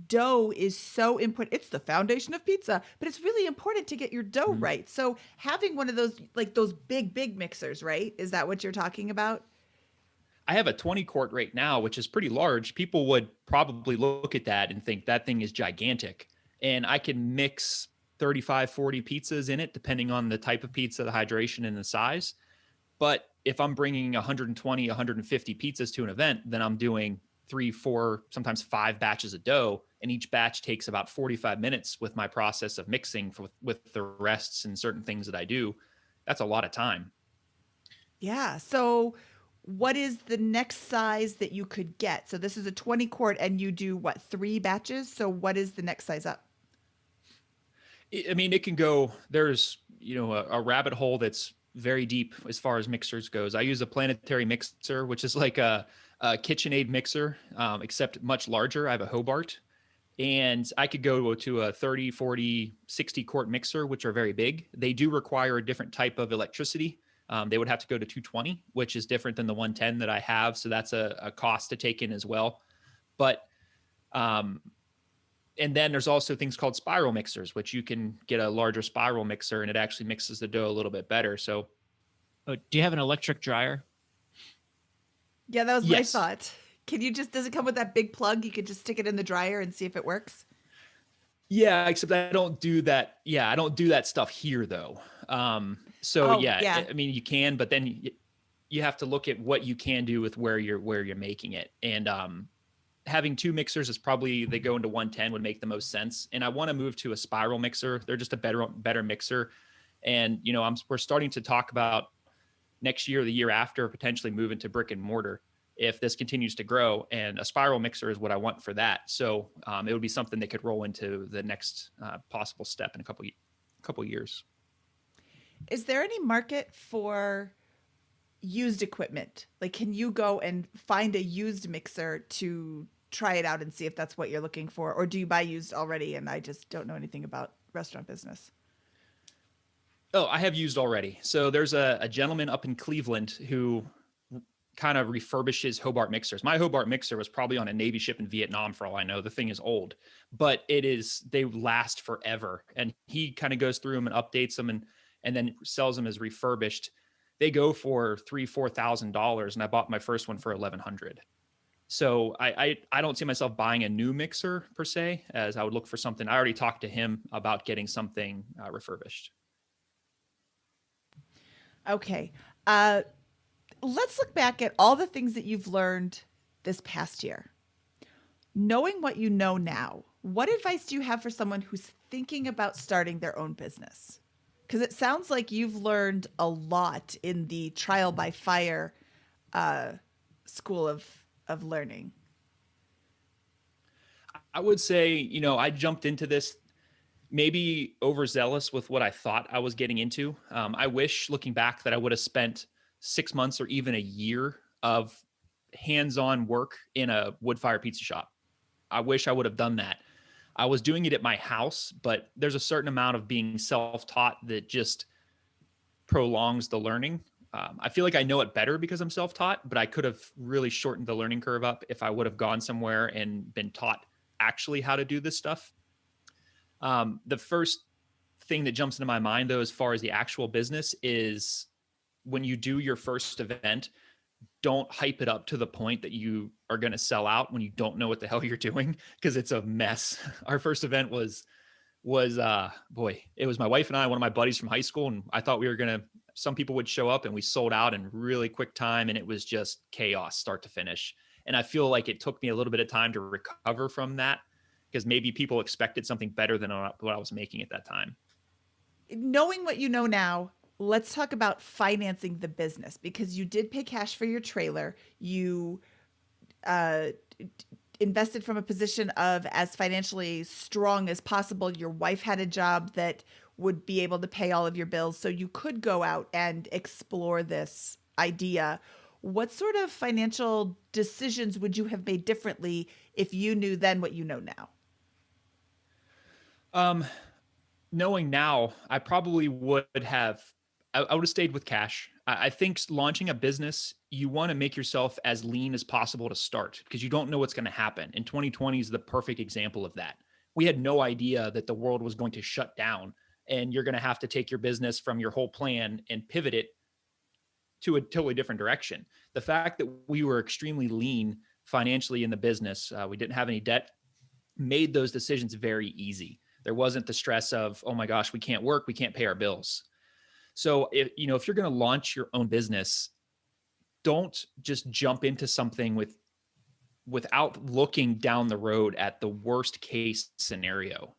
dough is so important. It's the foundation of pizza, but it's really important to get your dough Mhm. right. So having one of those, like those big mixers, right? Is that what you're talking about? I have a 20 quart right now, which is pretty large. People would probably look at that and think that thing is gigantic. And I can mix 35, 40 pizzas in it, depending on the type of pizza, the hydration, and the size. But if I'm bringing 120, 150 pizzas to an event, then I'm doing 3, 4, sometimes 5 batches of dough. And each batch takes about 45 minutes with my process of mixing with the rests and certain things that I do. That's a lot of time. Yeah. So what is the next size that you could get? So this is a 20 quart and you do what, 3 batches? So what is the next size up? I mean, it can go, there's, a rabbit hole that's very deep as far as mixers goes. I use a planetary mixer, which is like a KitchenAid mixer, except much larger. I have a Hobart, and I could go to a 30, 40, 60 quart mixer, which are very big. They do require a different type of electricity. They would have to go to 220, which is different than the 110 that I have. So that's a cost to take in as well. But um, and then there's also things called spiral mixers, which you can get a larger spiral mixer and it actually mixes the dough a little bit better. So Oh, do you have an electric dryer? Yeah, that was my yes, thought. Can you just, does it come with that big plug? You could just stick it in the dryer and see if it works? yeah, except I don't do that. Yeah, I don't do that stuff here though. So Oh, yeah, yeah. I mean you can, but then you have to look at what you can do with where you're making it. And having 2 mixers is probably, they go into 110 would make the most sense. And I want to move to a spiral mixer. They're just a better mixer. And we're starting to talk about next year, the year after, potentially move into brick and mortar if this continues to grow. And a spiral mixer is what I want for that. So it would be something that could roll into the next possible step in a couple years. Is there any market for used equipment? Like, can you go and find a used mixer to try it out and see if that's what you're looking for? Or do you buy used already? And I just don't know anything about restaurant business. Oh, I have used already. So there's a gentleman up in Cleveland who kind of refurbishes Hobart mixers. My Hobart mixer was probably on a Navy ship in Vietnam for all I know. The thing is old, but they last forever. And he kind of goes through them and updates them and then sells them as refurbished. They go for $3,000-$4,000. And I bought my first one for $1,100. So I don't see myself buying a new mixer per se, as I would look for something. I already talked to him about getting something refurbished. Okay. Uh, let's look back at all the things that you've learned this past year. Knowing what you know now, what advice do you have for someone who's thinking about starting their own business? Because it sounds like you've learned a lot in the trial by fire uh, school of learning. I would say, I jumped into this maybe overzealous with what I thought I was getting into. I wish, looking back, that I would have spent 6 months or even a year of hands-on work in a wood fire pizza shop. I wish I would have done that. I was doing it at my house, but there's a certain amount of being self-taught that just prolongs the learning. I feel like I know it better because I'm self-taught, but I could have really shortened the learning curve up if I would have gone somewhere and been taught actually how to do this stuff. The first thing that jumps into my mind, though, as far as the actual business, is when you do your first event, don't hype it up to the point that you are going to sell out when you don't know what the hell you're doing, because it's a mess. Our first event was boy, it was my wife and I, one of my buddies from high school, and I thought we were gonna, some people would show up, and we sold out in really quick time, and it was just chaos start to finish. And I feel like it took me a little bit of time to recover from that, because maybe people expected something better than what I was making at that time. Knowing what you know now, let's talk about financing the business because you did pay cash for your trailer. You uh, invested from a position of as financially strong as possible. Your wife had a job that would be able to pay all of your bills, so you could go out and explore this idea. What sort of financial decisions would you have made differently if you knew then what you know now? Um, Knowing now, I probably would have. I would have stayed with cash. I think launching a business, you want to make yourself as lean as possible to start because you don't know what's going to happen. And 2020 is the perfect example of that. We had no idea that the world was going to shut down and you're going to have to take your business from your whole plan and pivot it to a totally different direction. The fact that we were extremely lean financially in the business, we didn't have any debt, made those decisions very easy. There wasn't the stress of, oh my gosh, we can't work, we can't pay our bills. So if you're going to launch your own business, don't just jump into something without looking down the road at the worst case scenario.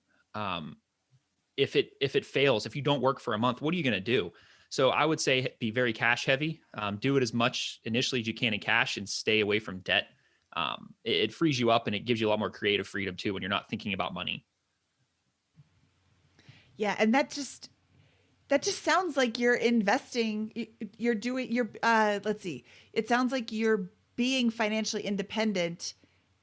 If it fails, if you don't work for a month, what are you going to do? So I would say be very cash heavy. Do it as much initially as you can in cash and stay away from debt. It frees you up and it gives you a lot more creative freedom too when you're not thinking about money. Yeah, and that just sounds like you're investing. Let's see. It sounds like you're being financially independent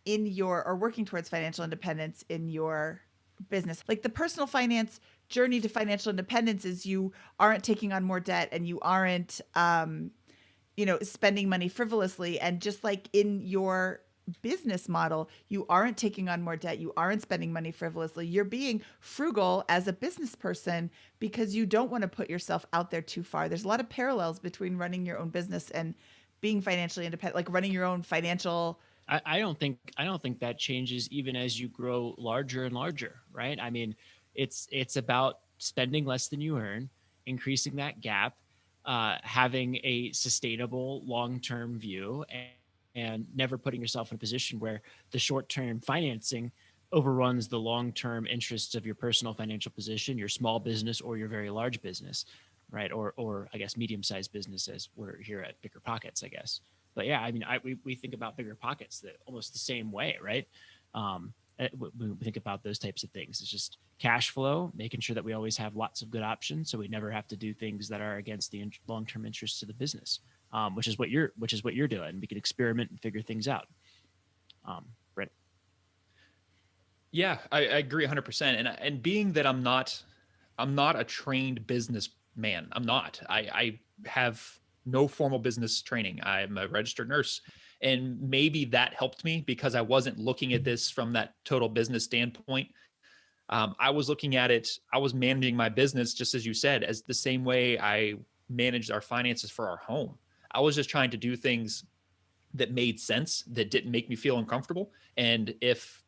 or working towards financial independence in your business. Like the personal finance journey to financial independence is you aren't taking on more debt and you aren't, spending money frivolously. And just like in your business model, you aren't taking on more debt. You aren't spending money frivolously. You're being frugal as a business person because you don't want to put yourself out there too far. There's a lot of parallels between running your own business and being financially independent, like running your own financial. I don't think that changes even as you grow larger and larger, right? I mean, it's about spending less than you earn, increasing that gap, having a sustainable long-term view, and never putting yourself in a position where the short-term financing overruns the long-term interests of your personal financial position, your small business, or your very large business, right? Or I guess medium-sized business, as we're here at BiggerPockets, I guess. But yeah, I mean, we think about BiggerPockets almost the same way, right? When we think about those types of things, it's just cash flow, making sure that we always have lots of good options, so we never have to do things that are against the long-term interests of the business, which is what you're doing. We can experiment and figure things out. Brent. Yeah, I agree 100%. And being that I'm not a trained businessman. I'm not. I have no formal business training. I'm a registered nurse. And maybe that helped me because I wasn't looking at this from that total business standpoint. I was looking at it, I was managing my business, just as you said, as the same way I managed our finances for our home. I was just trying to do things that made sense, that didn't make me feel uncomfortable. And if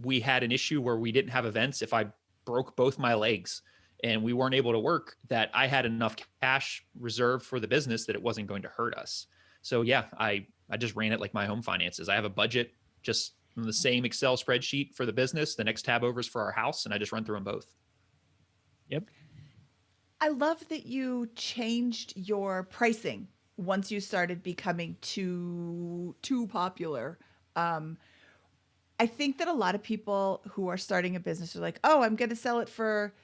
we had an issue where we didn't have events, if I broke both my legs and we weren't able to work, that I had enough cash reserved for the business that it wasn't going to hurt us. So yeah, I just ran it like my home finances. I have a budget just in the same Excel spreadsheet for the business. The next tab over is for our house, and I just run through them both. Yep. I love that you changed your pricing once you started becoming too popular. I think that a lot of people who are starting a business are like, "Oh, I'm going to sell it for,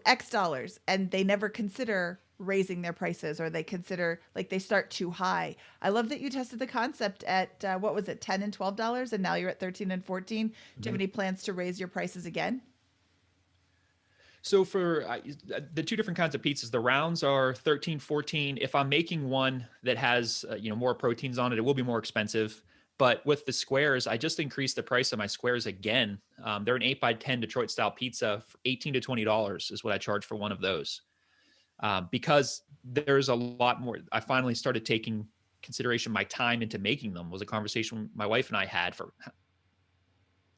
X dollars," and they never consider raising their prices, or they consider like they start too high. I love that you tested the concept at what was it, $10 and $12, and now you're at 13 and 14. Do you have any plans to raise your prices again? So for the two different kinds of pizzas, the rounds are 13, 14. If I'm making one that has, more proteins on it, it will be more expensive. But with the squares, I just increased the price of my squares again. They're an 8x10 Detroit style pizza for $18 to $20 is what I charge for one of those. Because there's a lot more. I finally started taking consideration my time into making them. Was a conversation my wife and I had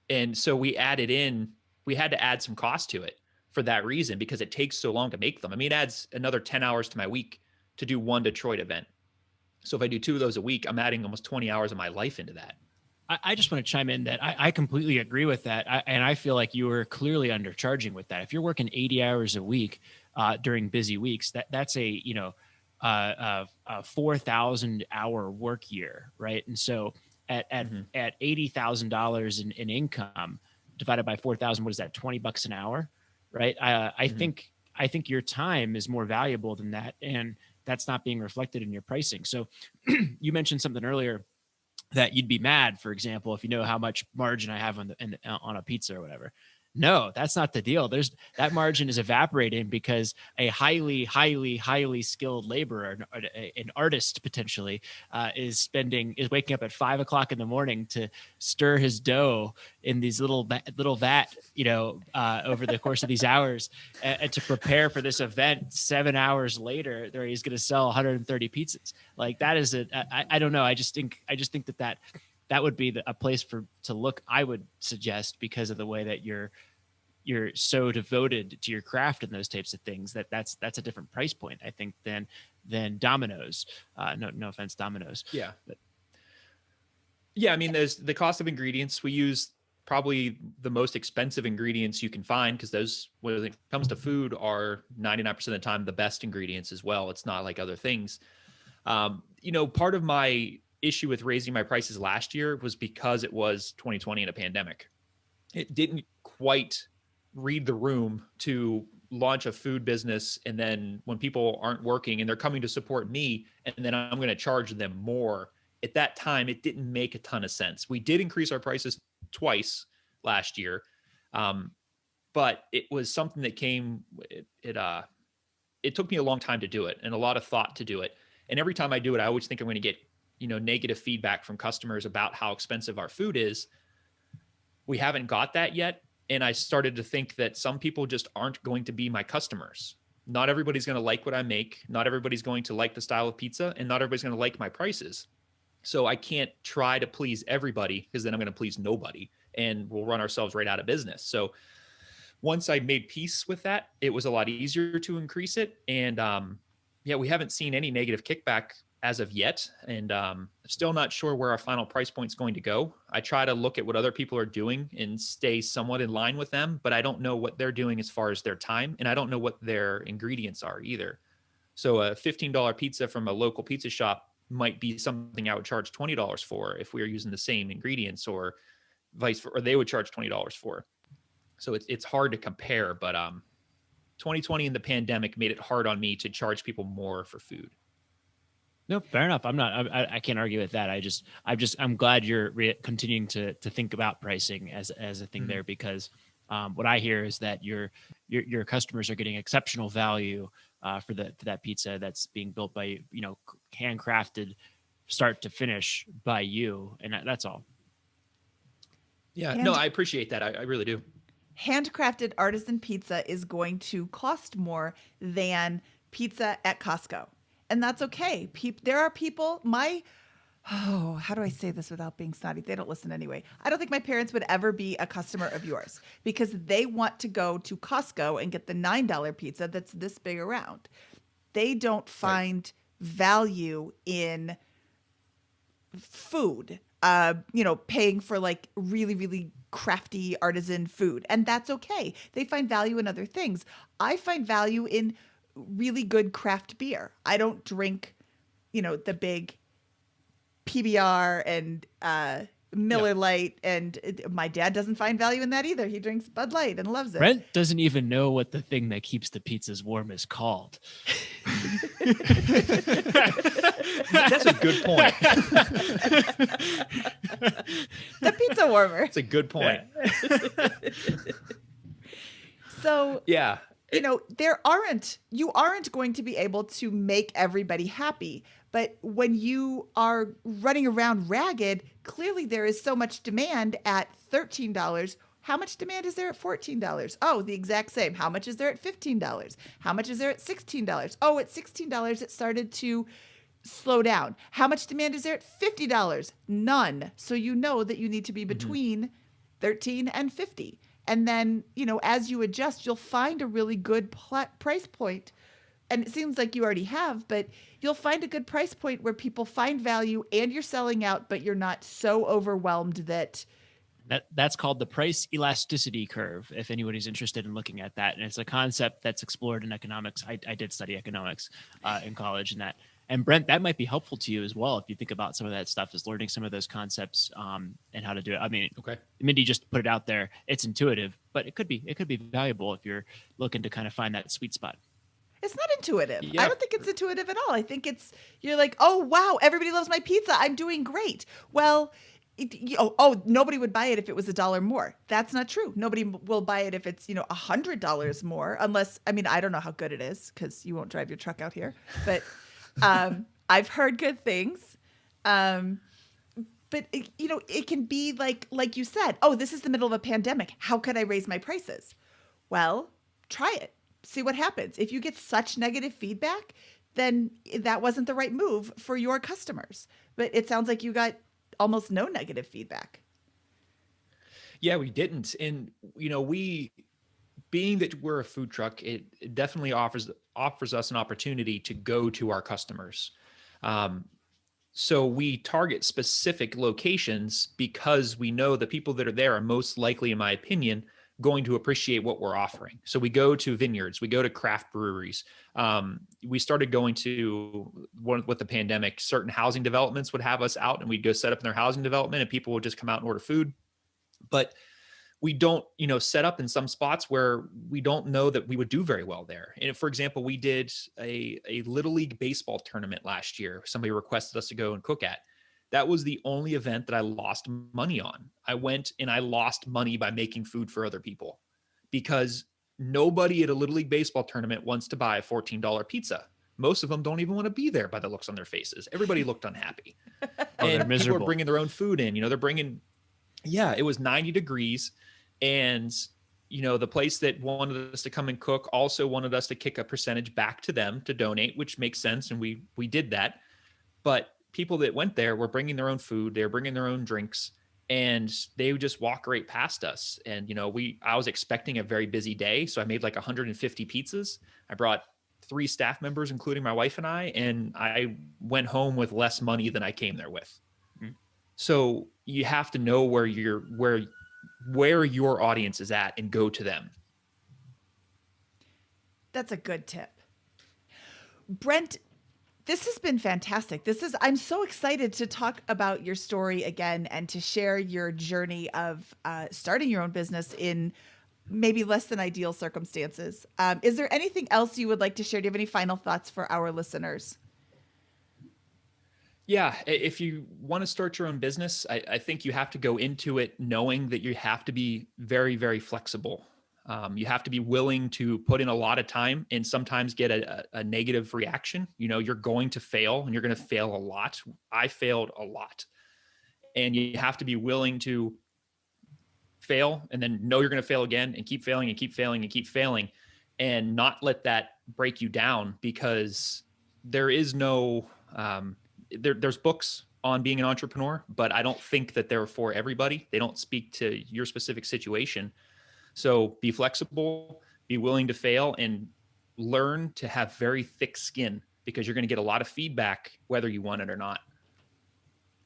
and so we had to add some cost to it for that reason, because it takes so long to make them. I mean, it adds another 10 hours to my week to do one Detroit event. So if I do two of those a week, I'm adding almost 20 hours of my life into that. I just want to chime in that I completely agree with that. And I feel like you were clearly undercharging with that. If you're working 80 hours a week during busy weeks, that's a 4,000 hour work year, right? And so at $80,000 in income divided by 4,000, what is that? $20 an hour, right? I think your time is more valuable than that, and that's not being reflected in your pricing. So you mentioned something earlier that you'd be mad, for example, if you know how much margin I have on a pizza or whatever. No, that's not the deal. That margin is evaporating because a highly skilled laborer, an artist potentially, is waking up at 5 o'clock in the morning to stir his dough in these little vat, over the course of these hours, and to prepare for this event. 7 hours later, there he's going to sell 130 pizzas. Like that is I don't know. I just think that would be a place to look, I would suggest, because of the way that you're so devoted to your craft and those types of things, that's a different price point, I think, than Domino's. No offense, Domino's. Yeah. Yeah. I mean, there's the cost of ingredients. We use probably the most expensive ingredients you can find, because those, when it comes to food, are 99% of the time the best ingredients as well. It's not like other things. Part of my issue with raising my prices last year was because it was 2020 and a pandemic. It didn't quite read the room to launch a food business, and then when people aren't working and they're coming to support me, and then I'm going to charge them more. At that time, it didn't make a ton of sense. We did increase our prices twice last year, but it was something that came. It took me a long time to do it and a lot of thought to do it. And every time I do it, I always think I'm going to get negative feedback from customers about how expensive our food is. We haven't got that yet. And I started to think that some people just aren't going to be my customers. Not everybody's going to like what I make. Not everybody's going to like the style of pizza, and not everybody's going to like my prices. So I can't try to please everybody, because then I'm going to please nobody, and we'll run ourselves right out of business. So once I made peace with that, it was a lot easier to increase it. And we haven't seen any negative kickback as of yet. And still not sure where our final price point is going to go. I try to look at what other people are doing and stay somewhat in line with them, but I don't know what they're doing as far as their time. And I don't know what their ingredients are either. So a $15 pizza from a local pizza shop might be something I would charge $20 for if we were using the same ingredients, or or they would charge $20 for. So it's hard to compare, but 2020 and the pandemic made it hard on me to charge people more for food. No, fair enough. I can't argue with that. I'm glad you're continuing to think about pricing as a thing there, because what I hear is that your customers are getting exceptional value for that pizza that's being built by, handcrafted start to finish by you. And that's all. Yeah, no, I appreciate that. I really do. Handcrafted artisan pizza is going to cost more than pizza at Costco. And that's okay. There are people, how do I say this without being snotty? They don't listen anyway. I don't think my parents would ever be a customer of yours, because they want to go to Costco and get the $9 pizza that's this big around. They don't find value in food, paying for like really, really crafty artisan food. And that's okay. They find value in other things. I find value in really good craft beer. I don't drink, the big PBR and Miller Lite, and my dad doesn't find value in that either. He drinks Bud Light and loves it. Brent doesn't even know what the thing that keeps the pizzas warm is called. That's a good point. The pizza warmer. That's a good point. So yeah. You aren't going to be able to make everybody happy, but when you are running around ragged, clearly there is so much demand at $13. How much demand is there at $14? Oh, the exact same. How much is there at $15? How much is there at $16? Oh, at $16, it started to slow down. How much demand is there at $50? None. So you know that you need to be between 13 and 50. And then, as you adjust, you'll find a really good price point. And it seems like you already have, but you'll find a good price point where people find value and you're selling out, but you're not so overwhelmed that... That's called the price elasticity curve, if anybody's interested in looking at that. And it's a concept that's explored in economics. I did study economics in college, and Brent, that might be helpful to you as well if you think about some of that stuff, is learning some of those concepts and how to do it. I mean, okay. Mindy just put it out there. It's intuitive, but it could be valuable if you're looking to kind of find that sweet spot. It's not intuitive. Yeah. I don't think it's intuitive at all. I think you're like, oh, wow, everybody loves my pizza. I'm doing great. Well, nobody would buy it if it was $1 more. That's not true. Nobody will buy it if it's, $100 more, unless, I mean, I don't know how good it is because you won't drive your truck out here, but I've heard good things. But it can be like you said, oh, this is the middle of a pandemic. How could I raise my prices? Well, try it. See what happens. If you get such negative feedback, then that wasn't the right move for your customers. But it sounds like you got almost no negative feedback. Yeah, we didn't. And, we, being that we're a food truck, it definitely offers us an opportunity to go to our customers. So we target specific locations because we know the people that are there are most likely, in my opinion, going to appreciate what we're offering. So we go to vineyards, we go to craft breweries. We started going to with the pandemic, certain housing developments would have us out and we'd go set up in their housing development and people would just come out and order food. But we don't, set up in some spots where we don't know that we would do very well there. And for example, we did a Little League baseball tournament last year. Somebody requested us to go and cook at. That was the only event that I lost money on. I went and I lost money by making food for other people because nobody at a Little League baseball tournament wants to buy a $14 pizza. Most of them don't even want to be there by the looks on their faces. Everybody looked unhappy. And people are bringing their own food in. They're bringing, it was 90 degrees. And, the place that wanted us to come and cook also wanted us to kick a percentage back to them to donate, which makes sense. And we did that. But people that went there were bringing their own food. They were bringing their own drinks and they would just walk right past us. And, I was expecting a very busy day. So I made like 150 pizzas. I brought 3 staff members, including my wife and I went home with less money than I came there with. Mm-hmm. So you have to know where your audience is at and go to them. That's a good tip. Brent, this has been fantastic. I'm so excited to talk about your story again and to share your journey of starting your own business in maybe less than ideal circumstances. Is there anything else you would like to share? Do you have any final thoughts for our listeners? Yeah, if you want to start your own business, I think you have to go into it knowing that you have to be very, very flexible. You have to be willing to put in a lot of time and sometimes get a negative reaction. You're going to fail and you're going to fail a lot. I failed a lot. And you have to be willing to fail and then know you're going to fail again and keep failing and keep failing and keep failing and not let that break you down because there is no... There's books on being an entrepreneur, but I don't think that they're for everybody. They don't speak to your specific situation. So be flexible, be willing to fail, and learn to have very thick skin because you're going to get a lot of feedback whether you want it or not.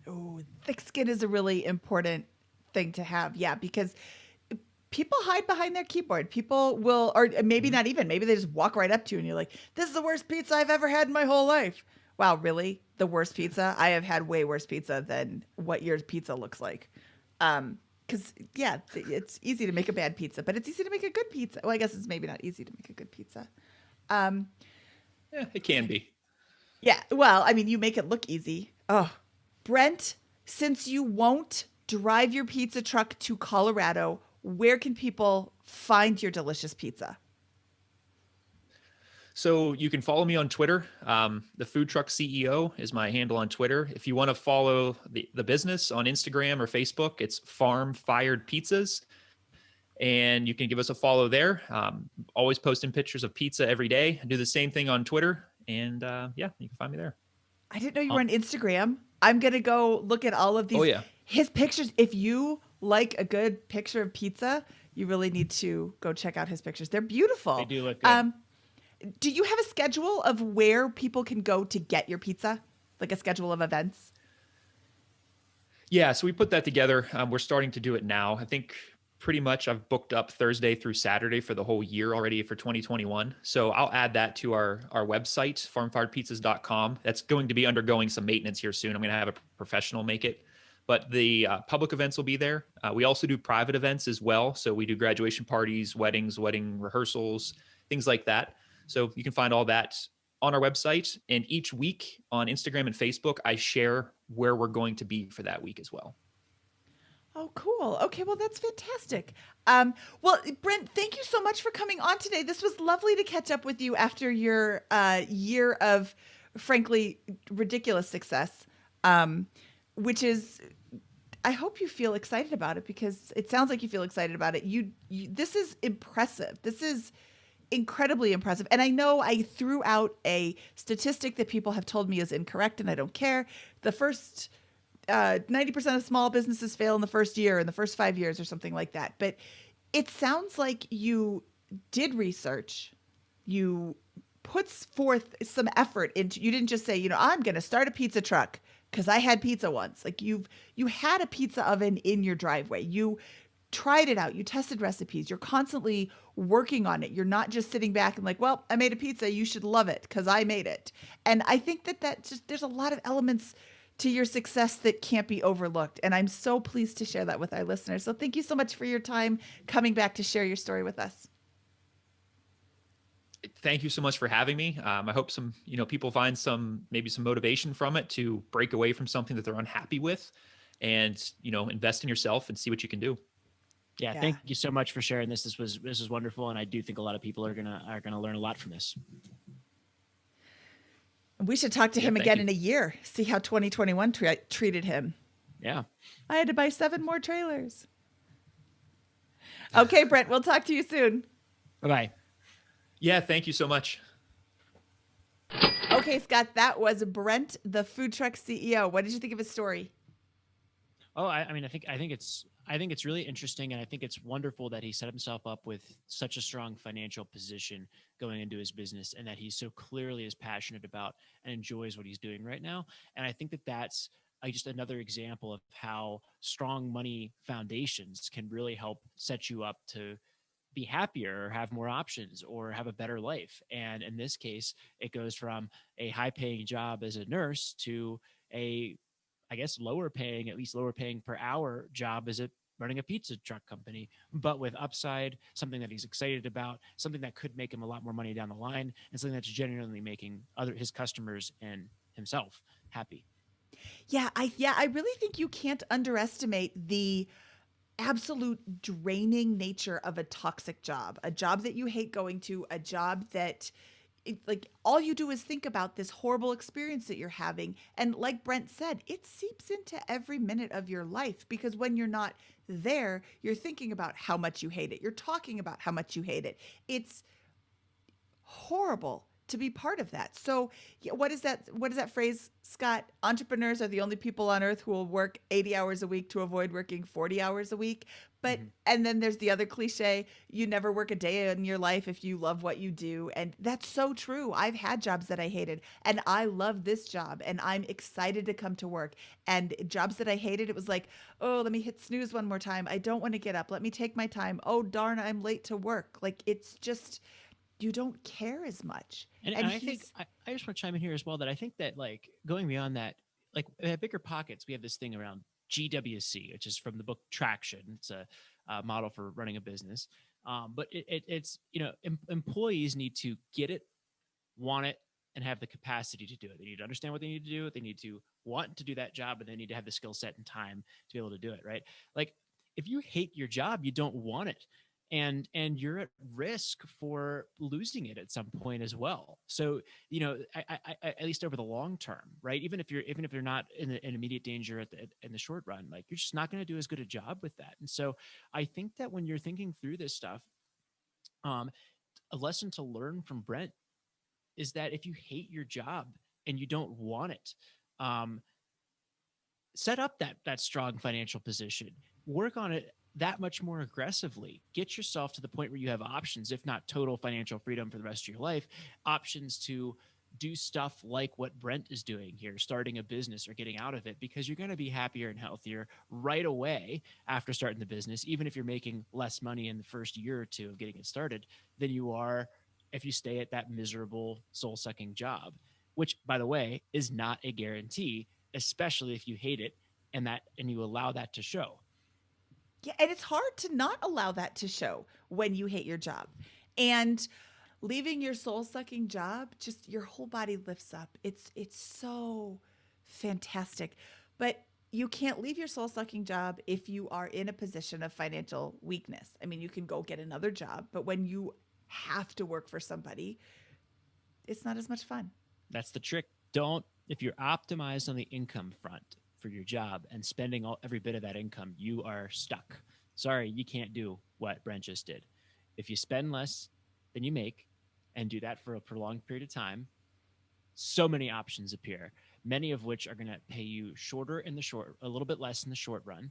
Oh, thick skin is a really important thing to have. Yeah, because people hide behind their keyboard. People will, or maybe not even, maybe they just walk right up to you and you're like, this is the worst pizza I've ever had in my whole life. Wow, really? The worst pizza? I have had way worse pizza than what your pizza looks like. Because, it's easy to make a bad pizza, but it's easy to make a good pizza. Well, I guess it's maybe not easy to make a good pizza. Yeah, it can be. Yeah, well, I mean, you make it look easy. Oh, Brent, since you won't drive your pizza truck to Colorado, where can people find your delicious pizza? So you can follow me on Twitter. TheFoodTruckCEO is my handle on Twitter. If you want to follow the business on Instagram or Facebook, it's Farm Fired Pizzas. And you can give us a follow there. Always posting pictures of pizza every day. I do the same thing on Twitter. And you can find me there. I didn't know you were on Instagram. I'm going to go look at all of these. Oh, yeah. His pictures. If you like a good picture of pizza, you really need to go check out his pictures. They're beautiful. They do look good. Do you have a schedule of where people can go to get your pizza? Like a schedule of events? Yeah, so we put that together. We're starting to do it now. I think pretty much I've booked up Thursday through Saturday for the whole year already for 2021. So I'll add that to our website, farmfiredpizzas.com. That's going to be undergoing some maintenance here soon. I'm going to have a professional make it. But the public events will be there. We also do private events as well. So we do graduation parties, weddings, wedding rehearsals, things like that. So you can find all that on our website. And each week on Instagram and Facebook, I share where we're going to be for that week as well. Oh, cool. Okay, well, that's fantastic. Well, Brent, thank you so much for coming on today. This was lovely to catch up with you after your year of, frankly, ridiculous success, um, which is, I hope you feel excited about it because it sounds like you feel excited about it. This is impressive. This is incredibly impressive. And I know I threw out a statistic that people have told me is incorrect, and I don't care. The first 90% of small businesses fail in the first year, in the first 5 years, or something like that. But it sounds like you did research, you put forth some effort into. You didn't just say, I'm going to start a pizza truck because I had pizza once. Like you had a pizza oven in your driveway. You tried it out. You tested recipes. You're constantly working on it. You're not just sitting back and like, well, I made a pizza. You should love it because I made it. And I think that just, there's a lot of elements to your success that can't be overlooked. And I'm so pleased to share that with our listeners. So thank you so much for your time coming back to share your story with us. Thank you so much for having me. I hope some, people find maybe some motivation from it to break away from something that they're unhappy with and, invest in yourself and see what you can do. Yeah, thank you so much for sharing this. This was wonderful, and I do think a lot of people are gonna learn a lot from this. We should talk to him again in a year, see how 2021 treated him. Yeah. I had to buy 7 more trailers. Okay, Brent, we'll talk to you soon. Bye-bye. Yeah, thank you so much. Okay, Scott, that was Brent, the food truck CEO. What did you think of his story? Oh, I mean, I think it's really interesting, and I think it's wonderful that he set himself up with such a strong financial position going into his business, and that he so clearly is passionate about and enjoys what he's doing right now. And I think that that's just another example of how strong money foundations can really help set you up to be happier or have more options or have a better life. And in this case, it goes from a high paying job as a nurse to a, I guess, at least lower paying per hour job as running a pizza truck company, but with upside, something that he's excited about, something that could make him a lot more money down the line, and something that's genuinely making his customers and himself happy. Yeah, I really think you can't underestimate the absolute draining nature of a toxic job, a job that you hate going to, a job that like all you do is think about this horrible experience that you're having. And like Brent said, it seeps into every minute of your life because when you're not there, you're thinking about how much you hate it. You're talking about how much you hate it. It's horrible to be part of that. So, yeah, what is that phrase, Scott? Entrepreneurs are the only people on earth who will work 80 hours a week to avoid working 40 hours a week. But and then there's the other cliche, you never work a day in your life if you love what you do. And that's so true. I've had jobs that I hated and I love this job and I'm excited to come to work. And jobs that I hated, it was like, oh, let me hit snooze one more time. I don't want to get up. Let me take my time. Oh, darn, I'm late to work. Like it's just you don't care as much. And I think I just want to chime in here as well that I think that like going beyond that, like at BiggerPockets, we have this thing around GWC, which is from the book Traction. It's a model for running a business. But it's, employees need to get it, want it, and have the capacity to do it. They need to understand what they need to do. They need to want to do that job, and they need to have the skill set and time to be able to do it. Right. Like if you hate your job, you don't want it. And you're at risk for losing it at some point as well. So I at least over the long term, right? Even if you're not in immediate danger in the short run, like you're just not going to do as good a job with that. And so I think that when you're thinking through this stuff, a lesson to learn from Brent is that if you hate your job and you don't want it, set up that strong financial position, work on it that much more aggressively, get yourself to the point where you have options, if not total financial freedom for the rest of your life, options to do stuff like what Brent is doing here, starting a business or getting out of it, because you're going to be happier and healthier right away after starting the business, even if you're making less money in the first year or two of getting it started than you are if you stay at that miserable soul-sucking job, which, by the way, is not a guarantee, especially if you hate it and you allow that to show. Yeah, and it's hard to not allow that to show when you hate your job. And leaving your soul-sucking job, just your whole body lifts up. It's so fantastic. But you can't leave your soul-sucking job if you are in a position of financial weakness. I mean, you can go get another job, but when you have to work for somebody, it's not as much fun. That's the trick. If you're optimized on the income front for your job and spending every bit of that income, you are stuck. Sorry, you can't do what Brent just did. If you spend less than you make and do that for a prolonged period of time, so many options appear, many of which are going to pay you a little bit less in the short run,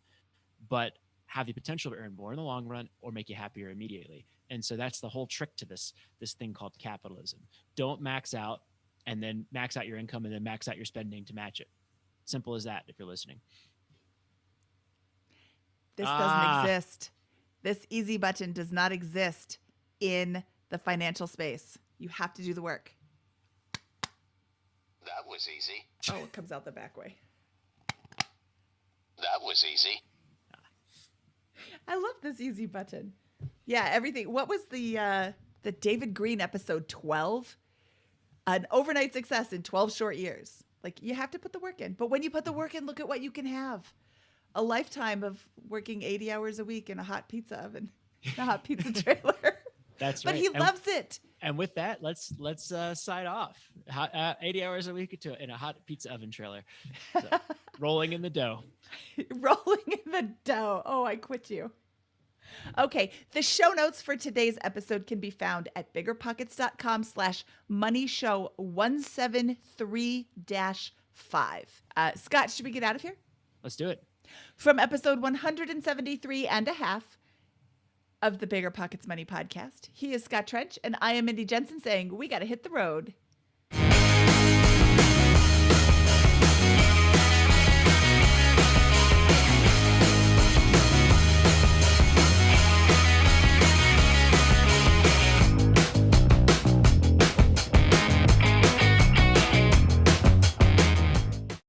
but have the potential to earn more in the long run or make you happier immediately. And so that's the whole trick to this thing called capitalism. Don't max out and then max out your income and then max out your spending to match it. Simple as that if you're listening. This doesn't exist. This easy button does not exist in the financial space. You have to do the work. That was easy. Oh, it comes out the back way. That was easy. I love this easy button. Yeah, everything. What was the David Green episode 12? An overnight success in 12 short years. Like, you have to put the work in. But when you put the work in, look at what you can have. A lifetime of working 80 hours a week in a hot pizza oven, a hot pizza trailer. That's but right. He loves it. And with that, let's sign off. 80 hours a week in a hot pizza oven trailer. So, rolling in the dough. Rolling in the dough. Oh, I quit you. Okay, the show notes for today's episode can be found at biggerpockets.com/money show173-5. Scott, should we get out of here? Let's do it. From episode 173 and a half of the Bigger Pockets Money Podcast, he is Scott Trench, and I am Mindy Jensen saying we got to hit the road.